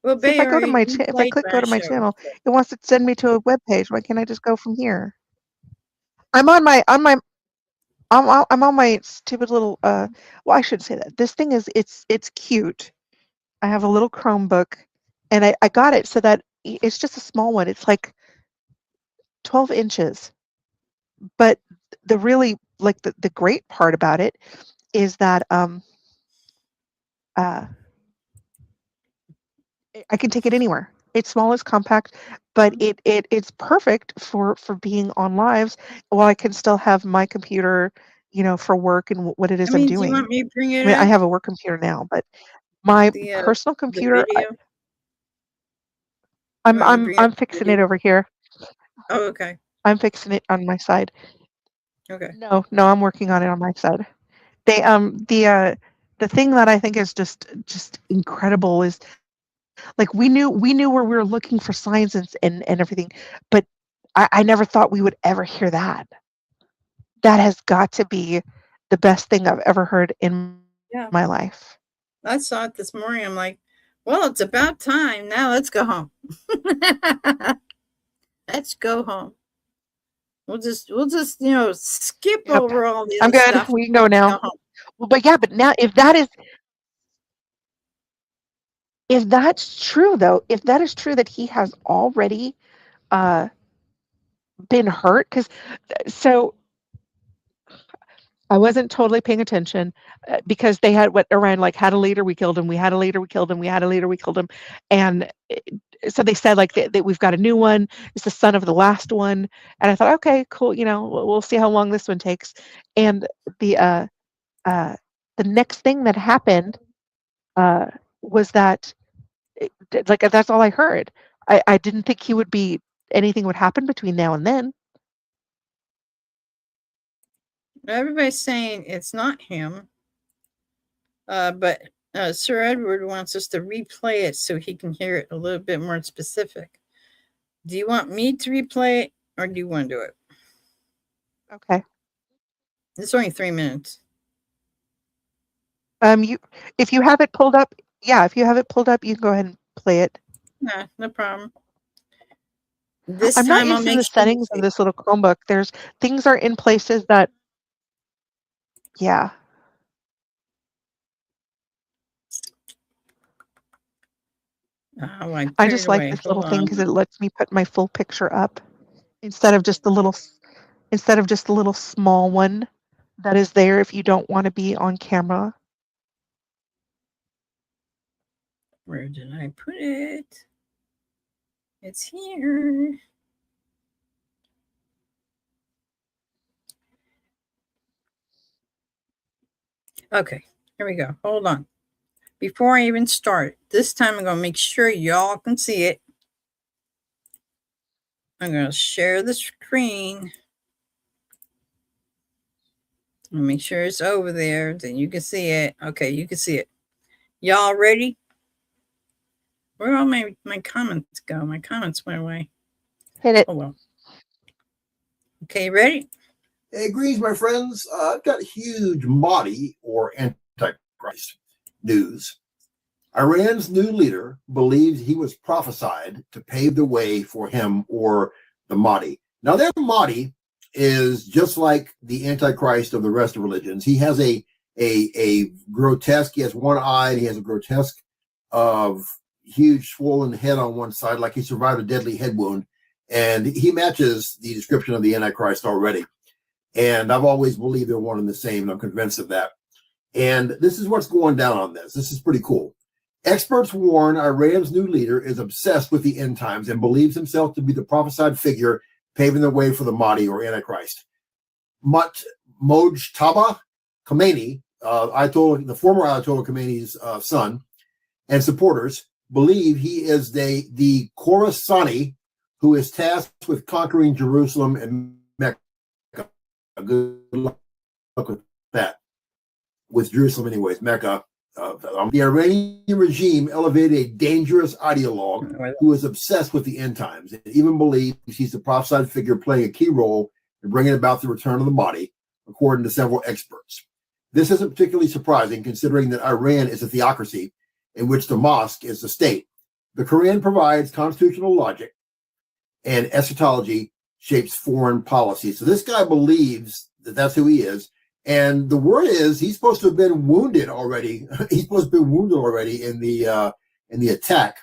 A: Well,
C: see if I go to
A: Barry,
C: my
A: you
C: if I
A: played
C: click go to
A: last
C: my
A: show.
C: channel, it wants to send me to a web page. Why can't I just go from here? I'm on my I'm on my stupid little well, I shouldn't say that. This thing is it's cute. I have a little Chromebook and I got it so that it's just a small one. It's like 12 inches. But the really like the great part about it is that uh I can take it anywhere. It's small, it's compact, but it's perfect for being on lives while I can still have my computer, for work and what it
A: I
C: is I'm
A: mean, do you
C: doing.
A: want me to bring
C: I
A: it
C: mean, I
A: up?
C: have a work computer now, but my
A: The
C: personal
A: the
C: computer,
A: video. You
C: I'm
A: want me to
C: I'm
A: bring up
C: I'm
A: the
C: fixing it
A: video?
C: over here.
A: Oh, okay.
C: I'm fixing it on my side.
A: Okay.
C: No, I'm working on it on my side. They the thing that I think is just incredible is like we knew where we were looking for signs and everything, but I never thought we would ever hear that. That has got to be the best thing I've ever heard in
A: Yeah.
C: my life.
A: I saw it this morning. I'm like, well, it's about time. Now let's go home. Let's go home. We'll just skip
C: Yep.
A: over all the
C: I'm
A: other
C: good.
A: stuff.
C: We can go
A: Let's
C: now.
A: go home.
C: Well, but now if that's true though, if that is true that he has already uh been hurt, because so I wasn't totally paying attention because they had what around like had a leader, we killed him, we had a leader, we killed him, we had a leader, we killed him, and so they said like that we've got a new one. It's the son of the last one, and I thought, okay, cool. We'll see how long this one takes. And the uh, uh, the next thing that happened uh, was that like that's all I heard. I didn't think he would be anything would happen between now and then.
A: Everybody's saying it's not him, but Sir Edward wants us to replay it so he can hear it a little bit more specific. Do you want me to replay it, or do you want to do it?
C: Okay.
A: It's only 3 minutes.
C: If you have it pulled up, if you have it pulled up, you can go ahead and play it.
A: Nah, no problem. This
C: I'm not
A: time I'll
C: used to
A: make
C: the
A: sure you
C: settings of
A: see.
C: this little Chromebook. There's things are in places that, yeah.
A: Oh, I
C: I
A: put
C: just
A: it
C: like
A: away.
C: this little
A: Hold
C: thing
A: on.
C: because it lets me put my full picture up instead of just the little small one that is there if you don't want to be on camera.
A: Where did I put it? It's here. Okay, here we go. Hold on. Before I even start, this time I'm going to make sure y'all can see it. I'm going to share the screen. And make sure it's over there. Then you can see it. Okay, you can see it. Y'all ready? Where all my comments go? My comments went away.
C: Hit it.
A: Oh, well. Okay, ready?
D: Hey, greetings, my friends. I've got huge Mahdi or Antichrist news. Iran's new leader believes he was prophesied to pave the way for him or the Mahdi. Now, their Mahdi is just like the Antichrist of the rest of religions. He has a grotesque, he has one eye, he has a grotesque of huge swollen head on one side, like he survived a deadly head wound. And he matches the description of the Antichrist already. And I've always believed they're one and the same, and I'm convinced of that. And this is what's going down on this. This is pretty cool. Experts warn Iran's new leader is obsessed with the end times and believes himself to be the prophesied figure paving the way for the Mahdi or Antichrist. Mojtaba Khomeini, the former Ayatollah Khomeini's son, and supporters believe he is the Khorasani who is tasked with conquering Jerusalem and Mecca. Good luck with that. With Jerusalem, anyways, Mecca. The Iranian regime elevated a dangerous ideologue who is obsessed with the end times and even believes he's the prophesied figure playing a key role in bringing about the return of the Mahdi, according to several experts. This isn't particularly surprising considering that Iran is a theocracy in which the mosque is the state. The Quran provides constitutional logic, and eschatology shapes foreign policy. So this guy believes that that's who he is. And the word is he's supposed to have been wounded already. He's supposed to be wounded already in the attack.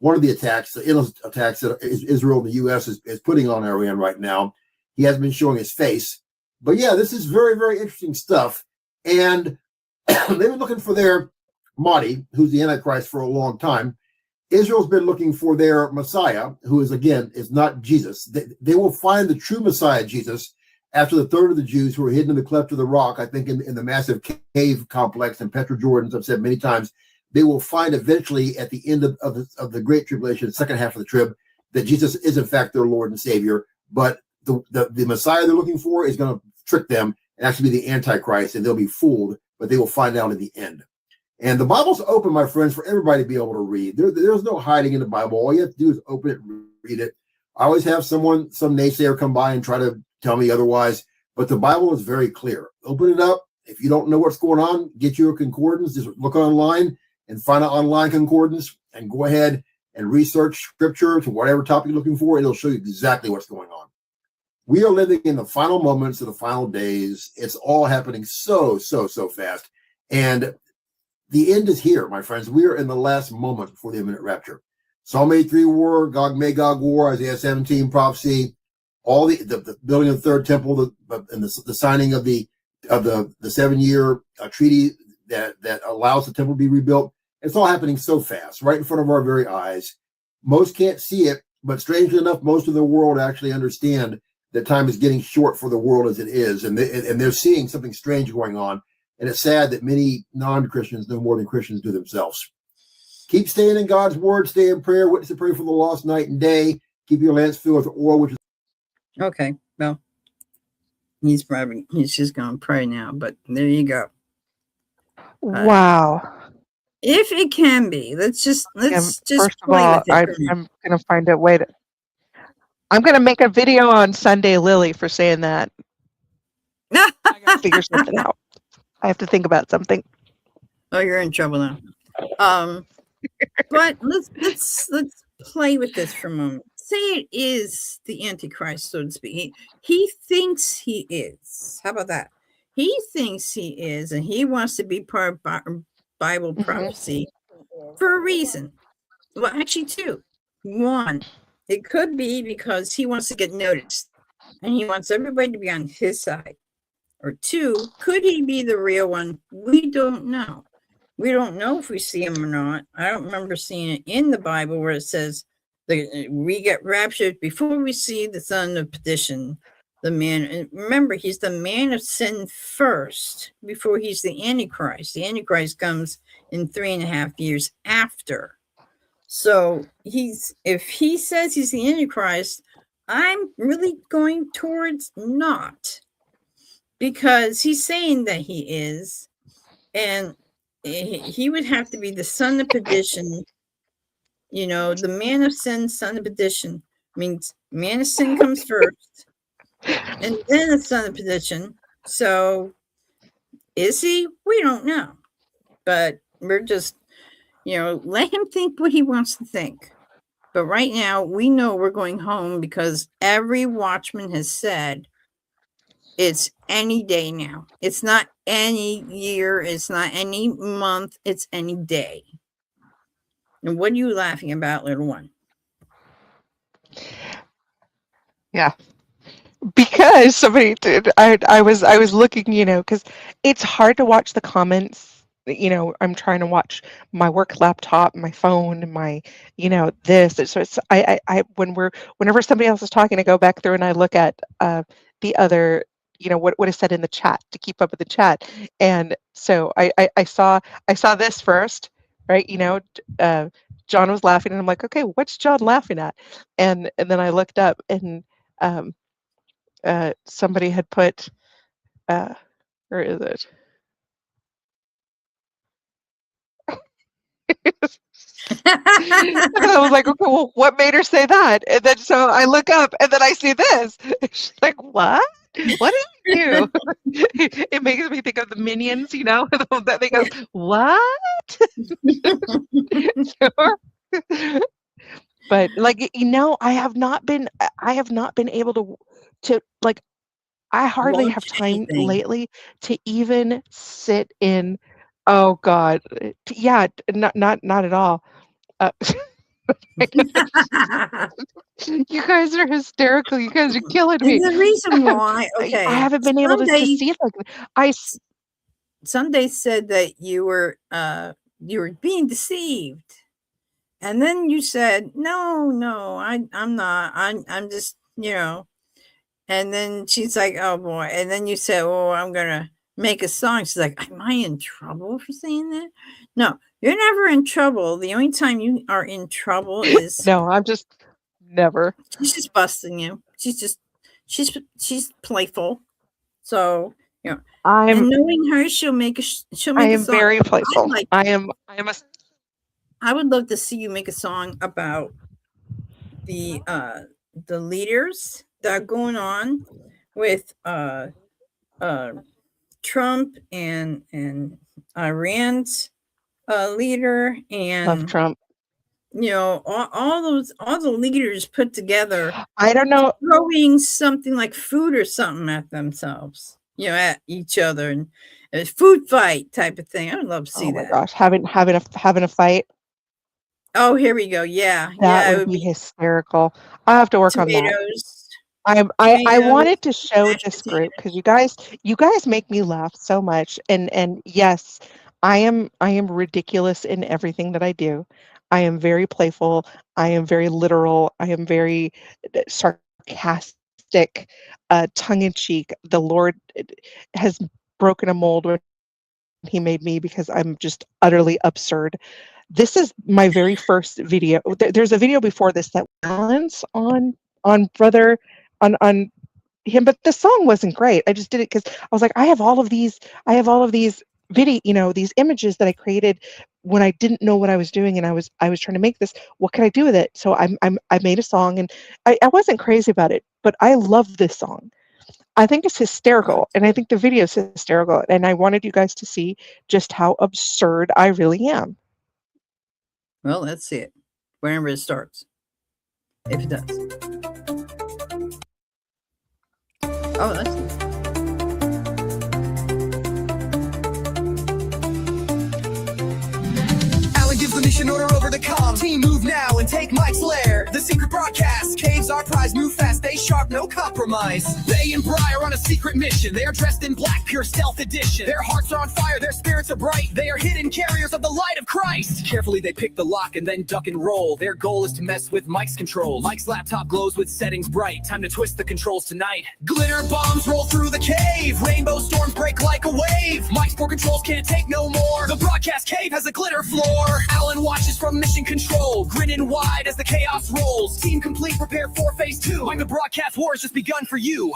D: One of the attacks, the endless attacks that Israel and the U.S. is putting on Iran right now. He hasn't been showing his face. But yeah, this is very, very interesting stuff. And they've been looking for their Mahdi, who's the Antichrist, for a long time. Israel's been looking for their Messiah, who is, again, is not Jesus. They will find the true Messiah, Jesus, after the third of the Jews who are hidden in the cleft of the rock, I think in the massive cave complex in Petra-Jordan, as I've said many times, they will find eventually at the end of the Great Tribulation, the second half of the trib, that Jesus is in fact their Lord and Savior. But the Messiah they're looking for is going to trick them and actually be the Antichrist, and they'll be fooled, but they will find out in the end. And the Bible's open, my friends, for everybody to be able to read. There's no hiding in the Bible. All you have to do is open it and read it. I always have some naysayer come by and try to tell me otherwise, but the Bible is very clear. Open it up. If you don't know what's going on, get you a concordance. Just look online and find an online concordance and go ahead and research scripture to whatever topic you're looking for, and it'll show you exactly what's going on. We are living in the final moments of the final days. It's all happening so fast. And the end is here, my friends. We are in the last moment before the imminent rapture. Psalm 83 war, Gog-Magog war, Isaiah 17 prophecy, all the building of the third temple, and the signing of the 7-year treaty that allows the temple to be rebuilt. It's all happening so fast, right in front of our very eyes. Most can't see it, but strangely enough, most of the world actually understand that time is getting short for the world as it is, and they're seeing something strange going on. And it's sad that many non-Christians know more than Christians do themselves. Keep staying in God's word, stay in prayer, witness and pray for the lost night and day. Keep your lamps filled with oil, which is
A: okay. Well, he's just going to pray now, but there you go.
C: Wow.
A: If it can be, let's just
C: First of
A: play
C: all,
A: with it.
C: I'm going to find a way to. I'm going to make a video on Sunday Lily for saying that. I got to figure something out. I have to think about something.
A: Oh, you're in trouble now. But let's play with this for a moment. Say it is the Antichrist, so to speak. He thinks he is. How about that? He thinks he is, and he wants to be part of Bible prophecy for a reason. Well, actually, two. One, it could be because he wants to get noticed, and he wants everybody to be on his side. Or two, could he be the real one? We don't know. We don't know if we see him or not. I don't remember seeing it in the Bible where it says we get raptured before we see the son of perdition, the man. And remember, he's the man of sin first before he's the Antichrist. The Antichrist comes in 3.5 years after. So if he says he's the Antichrist, I'm really going towards not. Because he's saying that he is, and he would have to be the son of perdition, the man of sin, son of perdition. Means man of sin comes first, and then the son of perdition. So, is he? We don't know. But we're just, let him think what he wants to think. But right now, we know we're going home because every watchman has said, it's any day now. It's not any year. It's not any month. It's any day. And what are you laughing about, little one?
C: Yeah. Because somebody did. I was looking, because it's hard to watch the comments. I'm trying to watch my work laptop, my phone, and my, this. So it's whenever somebody else is talking, I go back through and I look at the other. What is said in the chat to keep up with the chat. And so I saw this first, right? John was laughing and I'm like, okay, what's John laughing at? And then I looked up and somebody had put, where is it? And I was like, okay, well, what made her say that? And then so I look up and then I see this. She's like, what? What did you do? It makes me think of the Minions, that they go, what? Sure. But like, I have not been able to like, I hardly have
A: Launch
C: time
A: anything.
C: lately to even sit in. Oh God, yeah, not at all. You guys are hysterical. You guys are killing me.
A: And the reason why, okay,
C: I haven't been able to see it like
A: Sunday said that you were being deceived, and then you said no, I'm not, I'm just and then she's like, oh boy, and then you said, oh, I'm gonna make a song. She's like, am I in trouble for saying that? No, you're never in trouble. The only time you are in trouble is
C: no, I'm just never.
A: She's just busting you. She's playful. So and knowing her, she'll make a song.
C: I am very playful. I am
A: I would love to see you make a song about the leaders that are going on with Trump and Iran's leader and
C: love Trump.
A: All the leaders put together.
C: I don't know,
A: throwing something like food or something at themselves, at each other, and a food fight type of thing. I would love to see that.
C: Oh my gosh, having a fight.
A: Oh, here we go. Yeah,
C: that would be hysterical. I have to work on that. I wanted to show this group because you guys make me laugh so much, and yes, I am ridiculous in everything that I do. I am very playful. I am very literal. I am very sarcastic, tongue-in-cheek. The Lord has broken a mold when He made me because I'm just utterly absurd. This is my very first video. There's a video before this that balance on brother on him, but the song wasn't great. I just did it because I was like, I have all of these video, these images that I created when I didn't know what I was doing, and I was trying to make this. What can I do with it? So I made a song, and I wasn't crazy about it, but I love this song. I think it's hysterical, and I think the video is hysterical, and I wanted you guys to see just how absurd I really am.
A: Well, let's see it whenever it starts, if it does. Oh, that's nice.
E: Gives the mission order over the comm. Team, move now and take Mike's lair. The secret broadcast caves our prize. Move fast, stay sharp, no compromise. They and Bri are on a secret mission. They are dressed in black, pure stealth edition. Their hearts are on fire, their spirits are bright. They are hidden carriers of the light of Christ. Carefully they pick the lock and then duck and roll. Their goal is to mess with Mike's controls. Mike's laptop glows with settings bright. Time to twist the controls tonight. Glitter bombs roll through the cave. Rainbow storms break like a wave. Mike's poor controls can't take no more. The broadcast cave has a glitter floor. Alan watches from mission control, grinning wide as the chaos rolls. Team complete, prepare for phase 2. Like the broadcast war has just begun for you.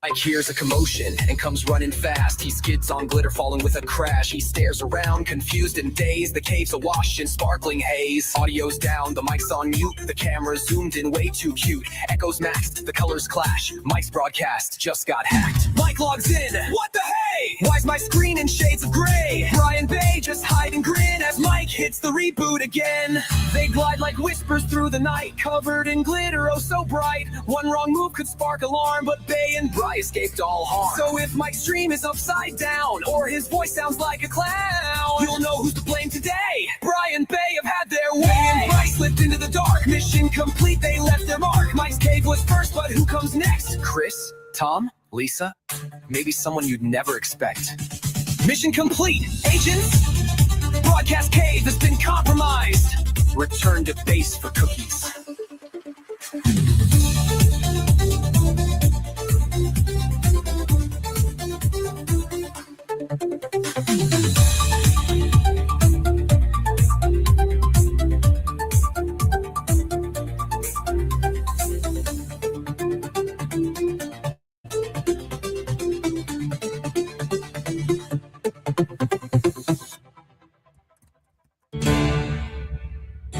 E: Mike hears a commotion and comes running fast. He skids on glitter, falling with a crash. He stares around, confused and dazed. The cave's awash in sparkling haze. Audio's down, the mic's on mute. The camera's zoomed in way too cute. Echoes maxed, the colors clash. Mike's broadcast just got hacked. Mike logs in. What the hey? Why's my screen in shades of gray? Brian Bay just hide and grin as Mike hits the reboot again. They glide like whispers through the night, covered in glitter, oh so bright. One wrong move could spark alarm, but Bay and Bri escaped all harm. So if Mike's stream is upside down, or his voice sounds like a clown, you'll know who's to blame today. Brian Bay have had their way, and Bri slipped into the dark. Mission complete, they left their mark. Mike's cave was first, but who comes next? Chris? Tom? Lisa? Maybe someone you'd never expect. Mission complete, agents. Broadcast cave has been compromised. Return to base for cookies.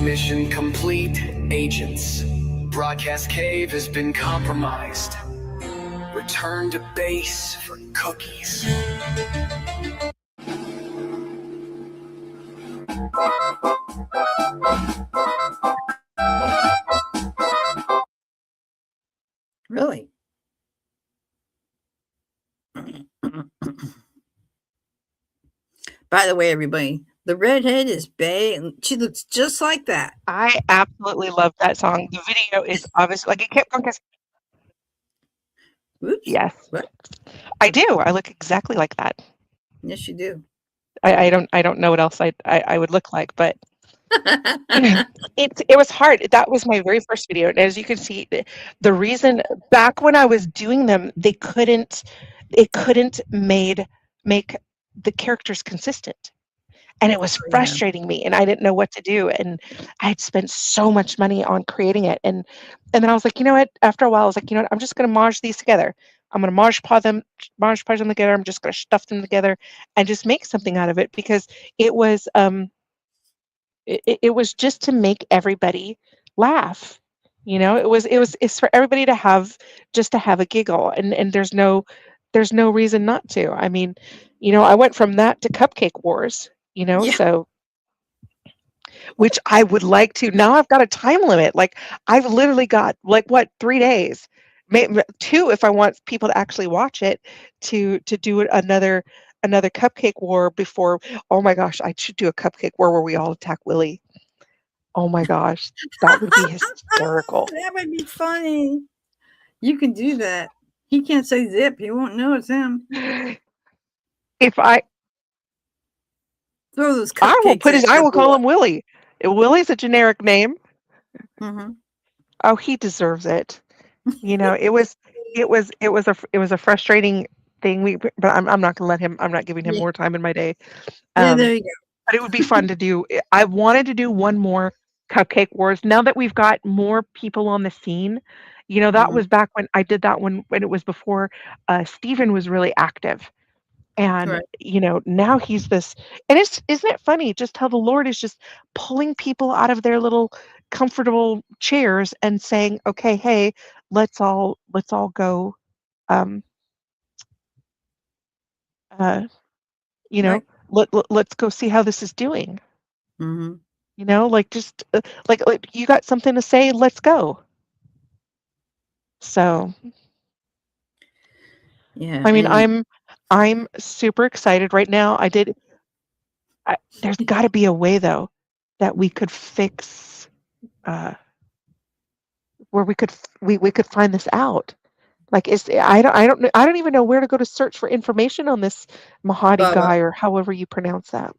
E: Mission complete, agents. Broadcast cave has been compromised. Return to base for cookies.
A: Really? By the way, everybody, the redhead is bae. She looks just like that.
C: I absolutely love that song. The video is obviously like it kept going.
A: Oops.
C: Yes,
A: What?
C: I do. I look exactly like that.
A: Yes, you do.
C: I don't know what else I would look like, but it was hard. That was my very first video, and as you can see, the reason back when I was doing them, it couldn't make the characters consistent. And it was frustrating me, and I didn't know what to do. And I had spent so much money on creating it. And then I was like, you know what? After a while, I was like, you know what? I'm just going to Mod these together. I'm going to Mod Podge them together. I'm just going to stuff them together and just make something out of it, because it was it was just to make everybody laugh. You know, it's for everybody to have a giggle, and there's no reason not to. I mean, you know, I went from that to Cupcake Wars. You know,
A: Yeah.
C: so which I would like to. Now I've got a time limit. Like I've literally got 3 days, maybe 2 if I want people to actually watch it, to do another Cupcake War before. Oh my gosh, I should do a Cupcake War where we all attack Willie. Oh my gosh, that would be hysterical.
A: That would be funny. You can do that. He can't say zip. He won't know it's him.
C: If I
A: Throw those
C: I will
A: cupcakes.
C: I will call him Willie. Willie's a generic name.
A: Mm-hmm.
C: Oh, he deserves it. You know, it was a frustrating thing. But I'm not going to let him. I'm not giving him more time in my day.
A: Yeah, there you go.
C: But it would be fun to do. I wanted to do one more Cupcake Wars. Now that we've got more people on the scene, you know, that was back when I did that when it was before Steven was really active. And, you know, now he's this, and isn't it funny just how the Lord is just pulling people out of their little comfortable chairs and saying, okay, hey, let's all go, you know, let's go see how this is doing.
A: Mm-hmm.
C: You know, like just like you got something to say, let's go. So,
A: yeah,
C: I mean, I'm super excited right now. There's got to be a way though that we could fix where we could find this out. Like I don't even know where to go to search for information on this Mahadi
A: Bubba.
C: guy, or however you pronounce that.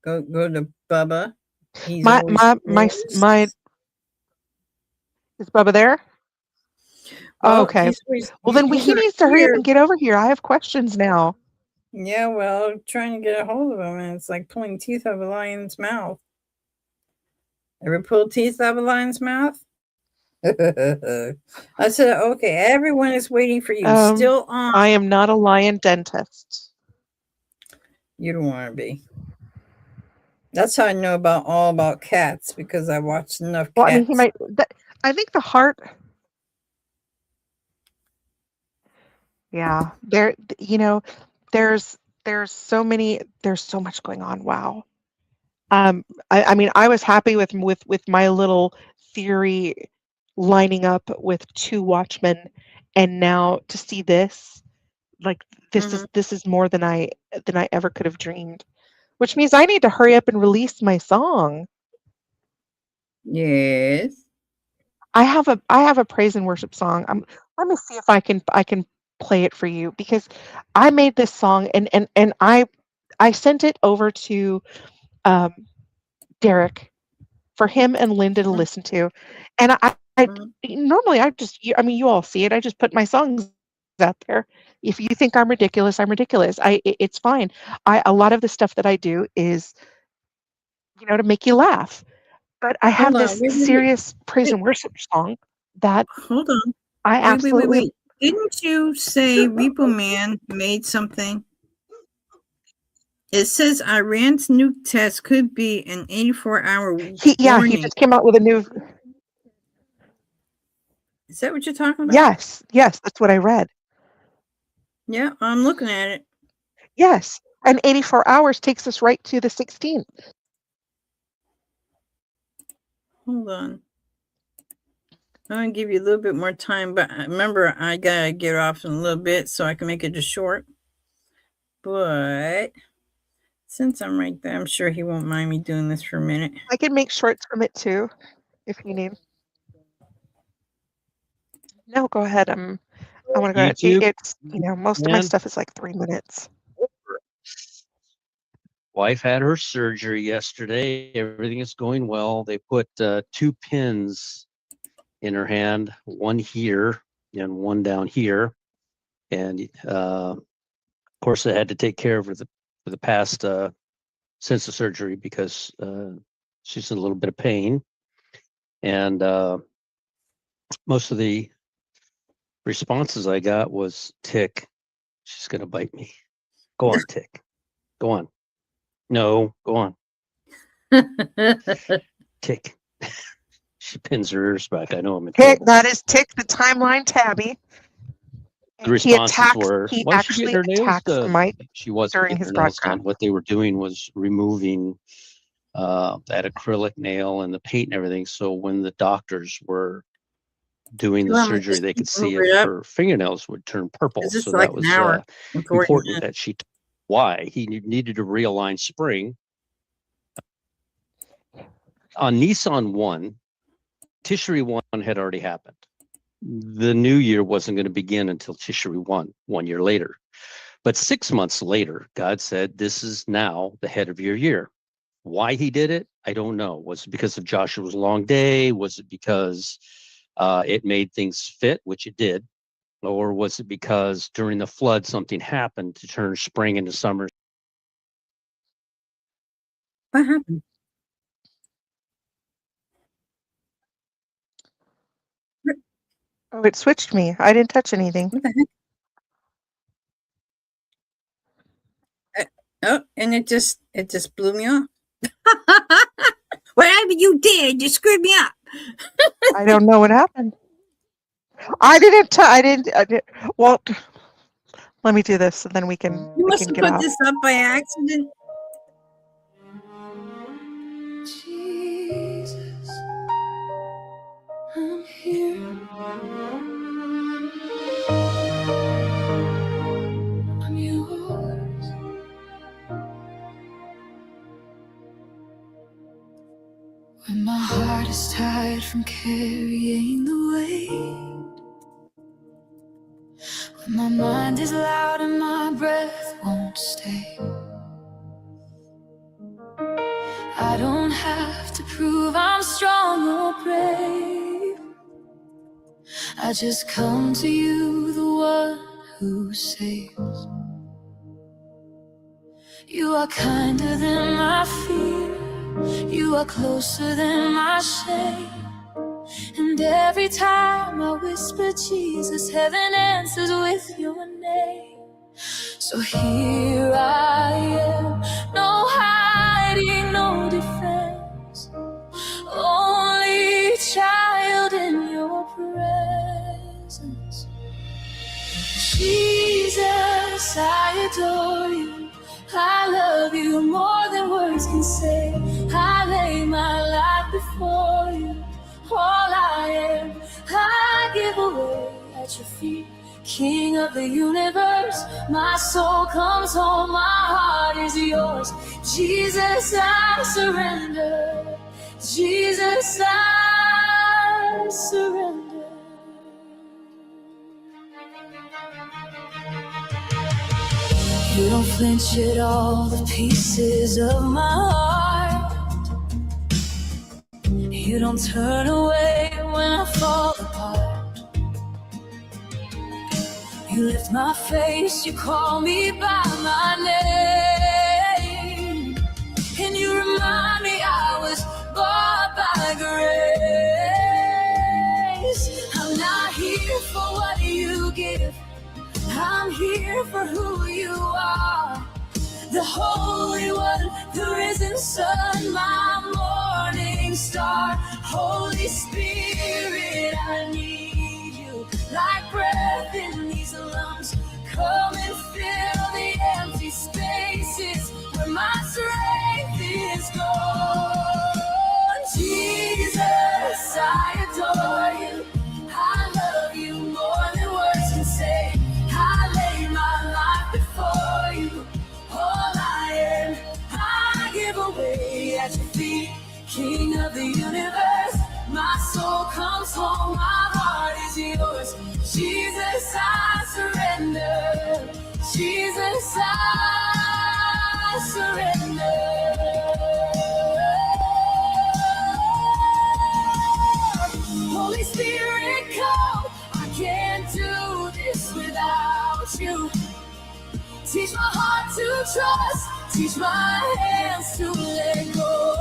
A: Go to Bubba. He's
C: My is Bubba there?
A: Well,
C: okay. Well, then he needs to hurry up and get over here. I have questions now.
A: Yeah, well, trying to get a hold of him, and it's like pulling teeth out of a lion's mouth. Ever pulled teeth out of a lion's mouth? I said, okay, everyone is waiting for you. Still on.
C: I am not a lion dentist.
A: You don't want to be. That's how I know all about cats, because I watched enough cats.
C: Well, I mean, I think the heart. Yeah, you know, there's so much going on. Wow. I mean, I was happy with my little theory lining up with 2 Watchmen, and now to see this, like this is more than I ever could have dreamed, which means I need to hurry up and release my song.
A: Yes. I
C: have a praise and worship song. Let me see if I can play it for you, because I made this song and I sent it over to Derek for him and Linda to listen to, and I normally you all see it. I just put my songs out there. If you think I'm ridiculous, I'm ridiculous. It's fine. A lot of the stuff that I do is, you know, to make you laugh. But I have this serious praise and worship song that
A: hold on.
C: I absolutely.
A: Wait. Didn't you say Repo Man made something? It says Iran's nuke test could be an 84-hour
C: He
A: warning.
C: just came out with a new.
A: Is that what you're talking about?
C: Yes, that's what I read.
A: Yeah, I'm looking at it.
C: Yes, and 84 hours takes us right to the 16th.
A: Hold on. I'm going to give you a little bit more time, but remember, I got to get off in a little bit so I can make it just short. But since I'm right there, I'm sure he won't mind me doing this for a minute.
C: I can make shorts from it too, if you need. No, go ahead. I want to go ahead. It's, most of my stuff is like 3 minutes.
F: Wife had her surgery yesterday. Everything is going well. They put 2 pins in her hand, one here and one down here. And of course, I had to take care of her for the past since the surgery because she's in a little bit of pain. And most of the responses I got was, Tick, she's going to bite me. Go on, Tick. Go on. No, go on. Tick. She pins her ears back. I know I'm in
C: Tick,
F: trouble.
C: that is Tick, the timeline tabby.
F: The responses were,
C: he
F: why she
C: actually
F: get her nails
C: attacks
F: done?
C: Mike
F: She wasn't
C: during
F: getting
C: his
F: her nails
C: broadcast.
F: done. What they were doing was removing that acrylic nail and the paint and everything. So when the doctors were doing the surgery, they could see if her fingernails would turn purple. So
A: like
F: that was
A: an hour,
F: important that she why he needed to realign spring. On Nissan 1, Tishri 1 had already happened. The new year wasn't going to begin until Tishri 1 year later. But 6 months later, God said, this is now the head of your year. Why he did it, I don't know. Was it because of Joshua's long day? Was it because it made things fit, which it did? Or was it because during the flood something happened to turn spring into summer?
A: What happened?
C: Oh, it switched me. I didn't touch anything.
A: What the heck? Oh, and it just blew me off. Whatever you did, you screwed me up.
C: I don't know what happened. I didn't. Well, let me do this, and then we can.
A: You must have
C: get
A: put
C: off.
A: this up by accident.
G: Jesus, I'm here. I'm yours. When my heart is tired from carrying the weight, when my mind is loud and my breath won't stay, I don't have to prove I'm strong or brave. I just come to you, the one who saves. You are kinder than my fear. You are closer than my shame. And every time I whisper Jesus, heaven answers with your name. So here I am, no hiding, no defense, only child in your presence. Jesus, I adore you. I love you more than words can say. I lay my life before you. All I am, I give away at your feet. King of the universe, my soul comes home, my heart is yours. Jesus, I surrender. Jesus, I surrender. You don't flinch at all the pieces of my heart. You don't turn away when I fall apart. You lift my face, you call me by my name, and you remind me I was bought by grace. I'm not here for what you give, I'm here for who you are. the Holy One, the risen Son, my morning star. Holy Spirit, I need you like breath in these lungs. Come and fill the empty spaces where my strength is gone. Jesus, I adore you. I love you more than words can say. I lay my life before you. All I am, I give away at your feet. King of the universe, my soul comes home. My heart is yours. Jesus, I surrender. Jesus, I surrender. Holy Spirit, come. I can't do this without you. Teach my heart to trust. Teach my hands to let go.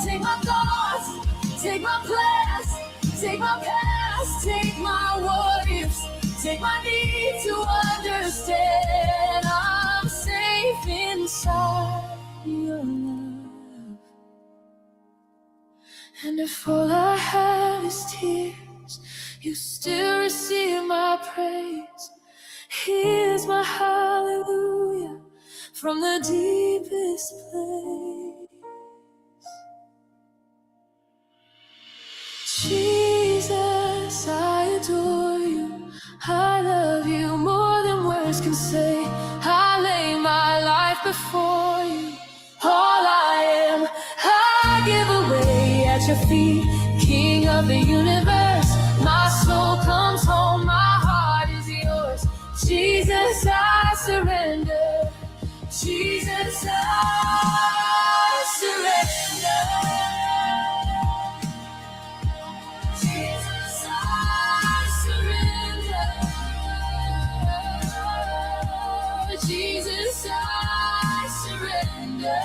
G: Take my thoughts. Take my plans. Take my past. Take my worries. Take my need to understand. I'm safe inside your love. And if all I have is tears, you still receive my praise. Here's my hallelujah from the deepest place. Jesus, I adore you. I love you more than words can say. I lay my life before you. All I am, I give away at your feet. King of the universe, my soul comes home. My heart is yours. Jesus, I surrender. Jesus, I surrender. Jesus, I surrender. Jesus, I surrender.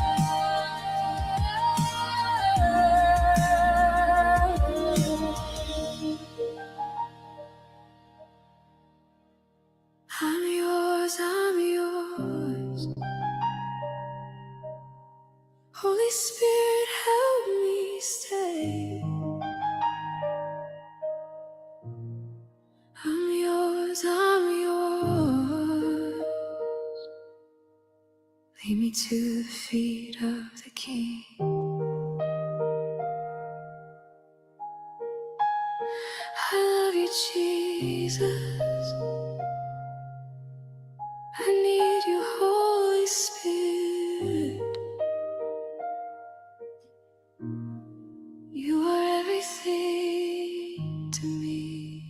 G: I'm yours, I'm yours. Holy Spirit, help me stay. I'm yours, I'm yours. Lead me to the feet of the King. I love you, Jesus. I need you, Holy Spirit. You are everything to me.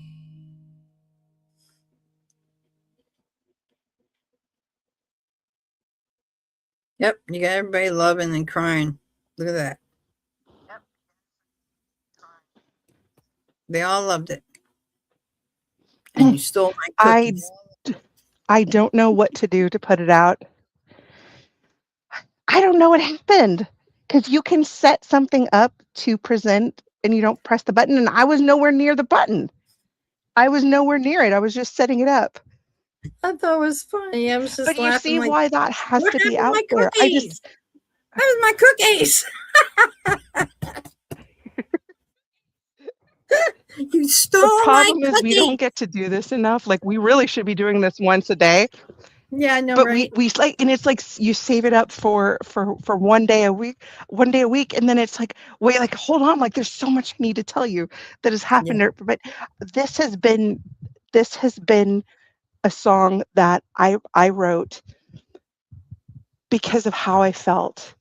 A: Yep, you got everybody loving and crying. Look at that. They all loved it. And you stole my cookies.
C: I don't know what to do to put it out. I don't know what happened, because you can set something up to present and you don't press the button, and I was nowhere near the button. I was nowhere near it. I was just setting it up.
A: I thought it was funny. I was just
C: But you
A: laughing.
C: see
A: like,
C: why that has
A: what
C: to be
A: happened
C: out
A: to my
C: there.
A: cookies? That was my cookies. You stole
C: The problem
A: my
C: is we don't
A: cookies.
C: get to do this enough. Like, we really should be doing this once a day.
A: Yeah, I know,
C: But
A: right?
C: we like, and it's like you save it up for 1 day a week, and then it's like, wait, like, hold on, like, there's so much I need to tell you that has happened. But this has been a song that I wrote because of how I felt.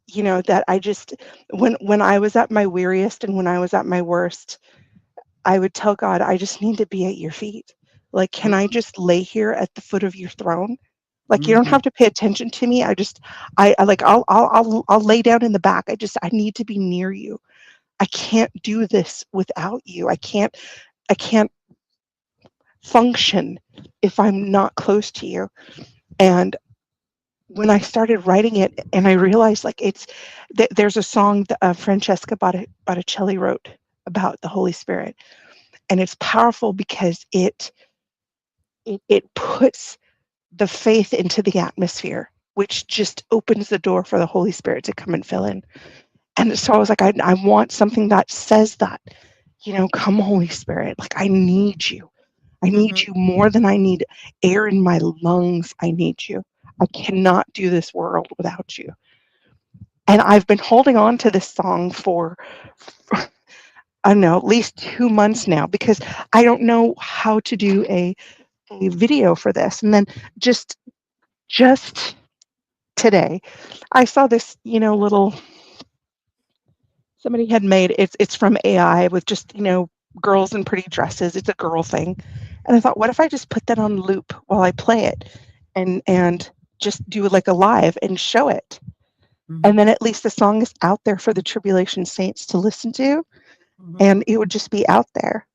C: You know, that I just, when I was at my weariest and when I was at my worst, I would tell God, I just need to be at your feet. Like, can I just lay here at the foot of your throne? Like, you don't have to pay attention to me. I like, I'll lay down in the back. I need to be near you. I can't do this without you. I can't function if I'm not close to you. And when I started writing it, and I realized, like, there's a song that Francesca Botticelli wrote about the Holy Spirit, and it's powerful because it puts the faith into the atmosphere. which just opens the door for the Holy Spirit to come and fill in. And so I was like, I want something that says that, come Holy Spirit, like I need you. I need you more than I need air in my lungs. I need you. I cannot do this world without you. And I've been holding on to this song for I don't know, at least 2 months now, because I don't know how to do a video for this. And then just today, I saw this, little somebody had made it's from AI with just, girls in pretty dresses. It's a girl thing. And I thought, what if I just put that on loop while I play it and just do like a live and show it? And then at least the song is out there for the tribulation saints to listen to, and it would just be out there.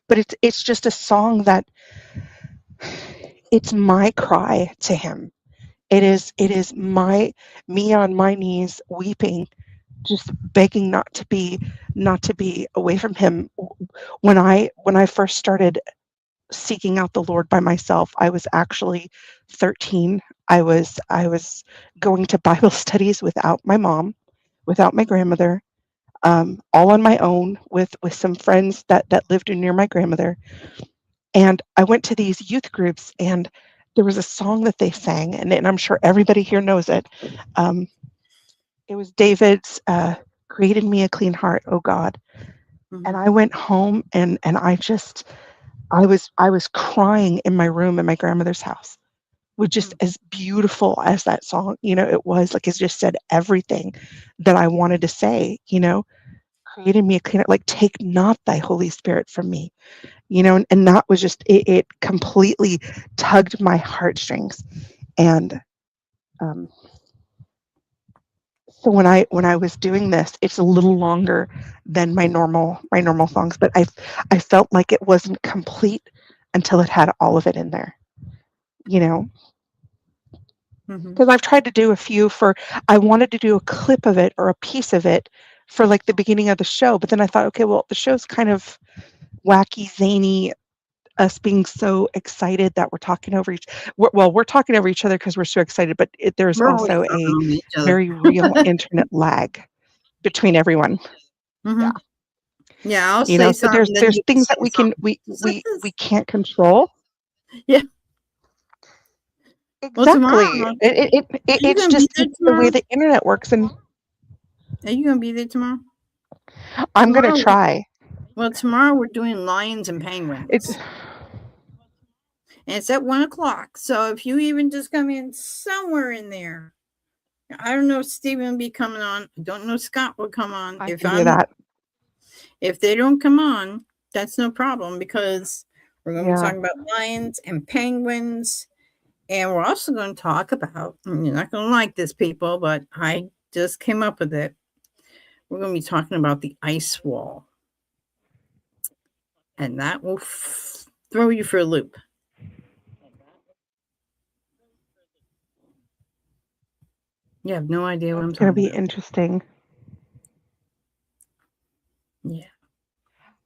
C: But it's just a song that it's my cry to him. It is me on my knees weeping, just begging not to be away from him. When I first started seeking out the Lord by myself, I was actually 13. I was going to Bible studies without my mom, without my grandmother, all on my own with some friends that lived near my grandmother. And I went to these youth groups, and there was a song that they sang, and I'm sure everybody here knows it. It was David's "Create in Me a Clean Heart, O God." And I went home, and I was crying in my room in my grandmother's house, with just as beautiful as that song, it was. Like, it just said everything that I wanted to say, create in me a clean heart, like, take not thy Holy Spirit from me, and that was just, it completely tugged my heartstrings. And so when I was doing this, it's a little longer than my normal songs, but I felt like it wasn't complete until it had all of it in there, because I've tried to do a few I wanted to do a clip of it or a piece of it for like the beginning of the show, but then I thought, okay, well, the show's kind of wacky, zany, us being so excited that we're talking over we're talking over each other because we're so excited, but there's also a very real internet lag between everyone.
A: Yeah, I'll say
C: so
A: something.
C: There's things that we can't control.
A: Yeah.
C: Exactly.
A: Well,
C: it's just the way the internet works. And
A: are you gonna be there tomorrow?
C: I'm gonna try.
A: Well, tomorrow we're doing lions and penguins. And it's at 1:00. So if you even just come in somewhere in there, I don't know if Stephen will be coming on. I don't know if Scott will come on. If they don't come on, that's no problem, because we're going to be talking about lions and penguins. And we're also going to talk about, you're not going to like this, people, but I just came up with it. We're going to be talking about the ice wall. And that will throw you for a loop. You have no idea what I'm talking about.
C: It's going to be interesting.
A: Yeah.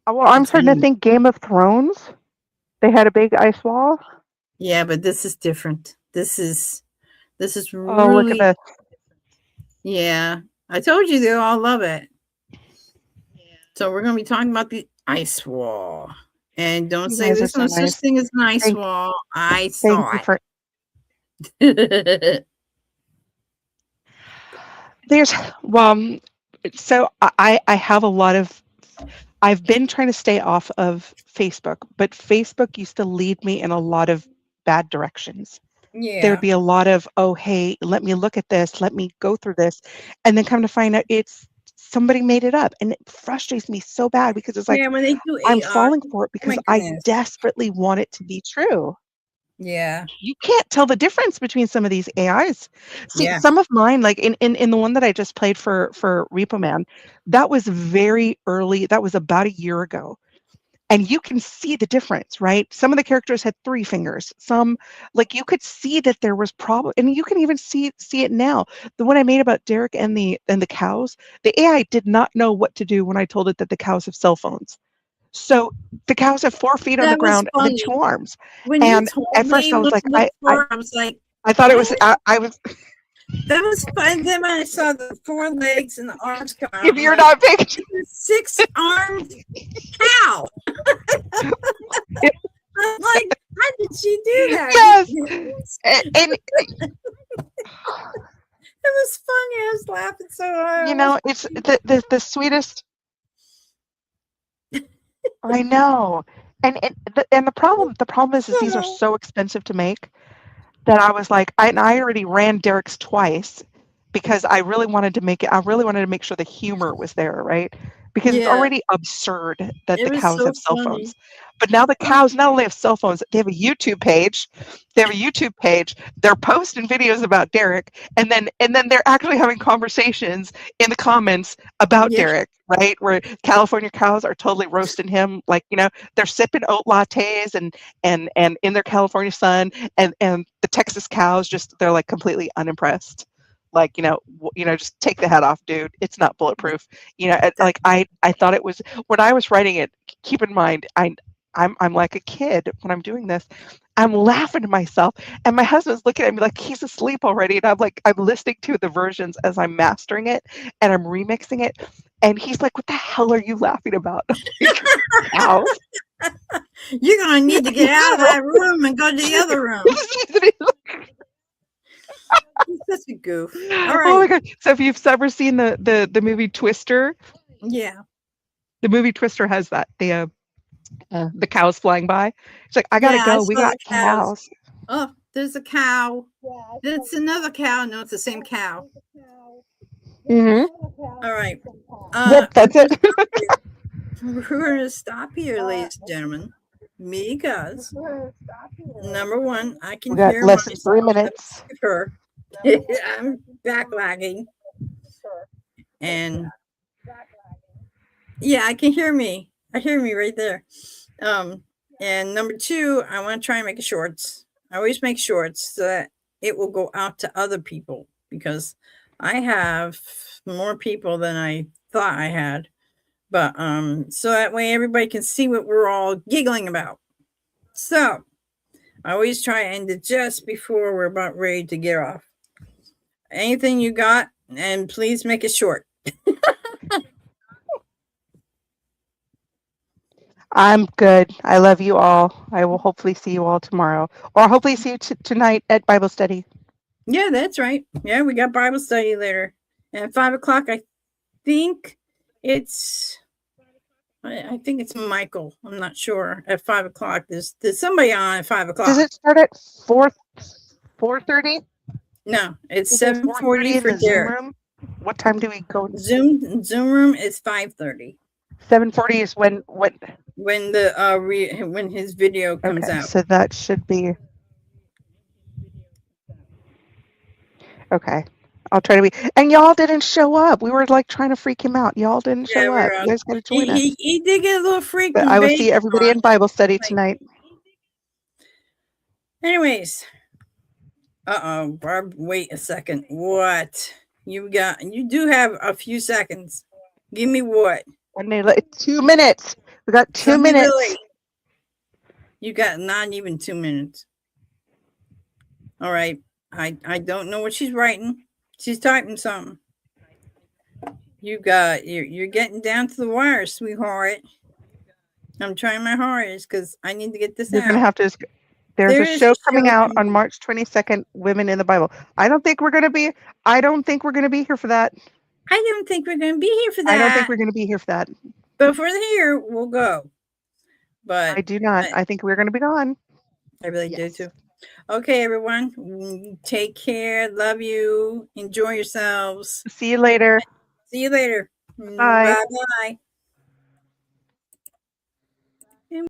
C: Well, I'm starting to think Game of Thrones. They had a big ice wall.
A: Yeah, but this is different. This is really.
C: Oh, look at this.
A: Yeah, I told you they'll all love it. So we're going to be talking about the ice wall. And don't say there's no such thing as an ice wall. I saw it.
C: So I have a lot of, I've been trying to stay off of Facebook, but Facebook used to lead me in a lot of bad directions.
A: Yeah.
C: There'd be a lot of, oh, hey, let me look at this, let me go through this. And then come to find out it's somebody made it up. And it frustrates me so bad, because it's like,
A: when they do
C: I'm falling for it because I desperately want it to be true.
A: Yeah.
C: You can't tell the difference between some of these AIs. See, some of mine, like in the one that I just played for Repo Man, that was very early. That was about a year ago. And you can see the difference, right? Some of the characters had 3 fingers. Some, like, you could see that there was problem, and you can even see it now. The one I made about Derek and the cows, the AI did not know what to do when I told it that the cows have cell phones. So the cows have 4 feet on the ground and then 2 arms.
A: When
C: and
A: you told
C: at first
A: me,
C: I was like,
A: I was like,
C: I thought it was. I was.
A: That was fun. Then I saw the 4 legs and the arms come out.
C: If you're not paying,
A: 6-armed cow. I'm like, how did she do that?
C: Yes.
A: It
C: and
A: was funny. I was laughing so hard.
C: you know, it's the sweetest. I know, and the problem is these are so expensive to make that I was like, I already ran Derek's twice because I really wanted to make it. I really wanted to make sure the humor was there, right? Because it's
A: Yeah.
C: already absurd that
A: It
C: the
A: was
C: cows
A: so
C: have cell
A: funny.
C: phones. But now the cows not only have cell phones, they have a YouTube page. They're posting videos about Derek, and then they're actually having conversations in the comments about
A: Yeah.
C: Derek, right? Where California cows are totally roasting him, like, you know, they're sipping oat lattes and in their California sun, and the Texas cows they're like completely unimpressed. Like, you know, just take the head off, dude. It's not bulletproof. You know, like I thought it was when I was writing it. Keep in mind, I'm like a kid when I'm doing this. I'm laughing to myself, and my husband's looking at me like he's asleep already. And I'm listening to the versions as I'm mastering it and I'm remixing it. And he's like, "What the hell are you laughing about?" Cows.
A: You're going to need to get out of that room and go to the other room. He's such a goof. All right.
C: Oh my god! So if you've ever seen the movie Twister,
A: Yeah.
C: the movie Twister has that the cows flying by. It's like, I gotta
A: Yeah, I
C: go. We
A: saw
C: got
A: the cows.
C: cows.
A: Oh, there's a cow. That's another cow. No, it's the same cow.
C: Mm-hmm.
A: All right.
C: Yep, that's it.
A: We're going to stop here, ladies and gentlemen, because number one, I can
C: We got
A: hear
C: less than
A: myself.
C: 3 minutes.
A: Her. I'm backlagging. And yeah, I can hear me. I hear me right there. And number two, I want to try and make shorts. I always make shorts so that it will go out to other people because I have more people than I thought I had. But so that way everybody can see what we're all giggling about. So I always try and end it just before we're about ready to get off. Anything you got, and please make it short.
C: I'm good. I love you all. I will hopefully see you all tomorrow, or hopefully see you tonight at Bible study.
A: Yeah, that's right. Yeah, we got Bible study later. And at 5 o'clock, I think it's Michael. I'm not sure. At 5 o'clock, there's somebody on at 5 o'clock.
C: Does it start at 4:30?
A: No, it's
C: Is it
A: 7:40
C: in
A: for
C: the Zoom
A: Derek.
C: room? What time do we go?
A: Zoom room is 5:30
C: 7:40 is when what?
A: when the when his video comes
C: Okay,
A: out.
C: so that should be okay. I'll try to be. And y'all didn't show up. We were like trying to freak him out. Y'all didn't
A: Yeah,
C: show
A: we're
C: up.
A: out.
C: You guys got to join us.
A: He did get a little freaked.
C: But I will see everybody in Bible study tonight.
A: Anyways, Barb, wait a second. What you got? You do have a few seconds. Give me what?
C: 2 minutes. We got 2
A: Something
C: minutes.
A: really- You got not even 2 minutes. All right. I don't know what she's writing. She's typing something. You're getting down to the wire, sweetheart. I'm trying my hardest because I need to get this
C: You're
A: out.
C: gonna have to. There's
A: There
C: a
A: is
C: show
A: a
C: coming
A: show
C: out
A: coming-
C: on March 22nd. Women in the Bible. I don't think we're gonna be here for that.
A: I don't think we're going to be here for that.
C: I don't think we're gonna be here for that.
A: But if we're here, we'll go. But
C: I do not. I think we're gonna be gone.
A: I really
C: Yes.
A: do too. Okay, everyone. Take care. Love you. Enjoy yourselves.
C: See you later.
A: See you later.
C: Bye.
A: Bye.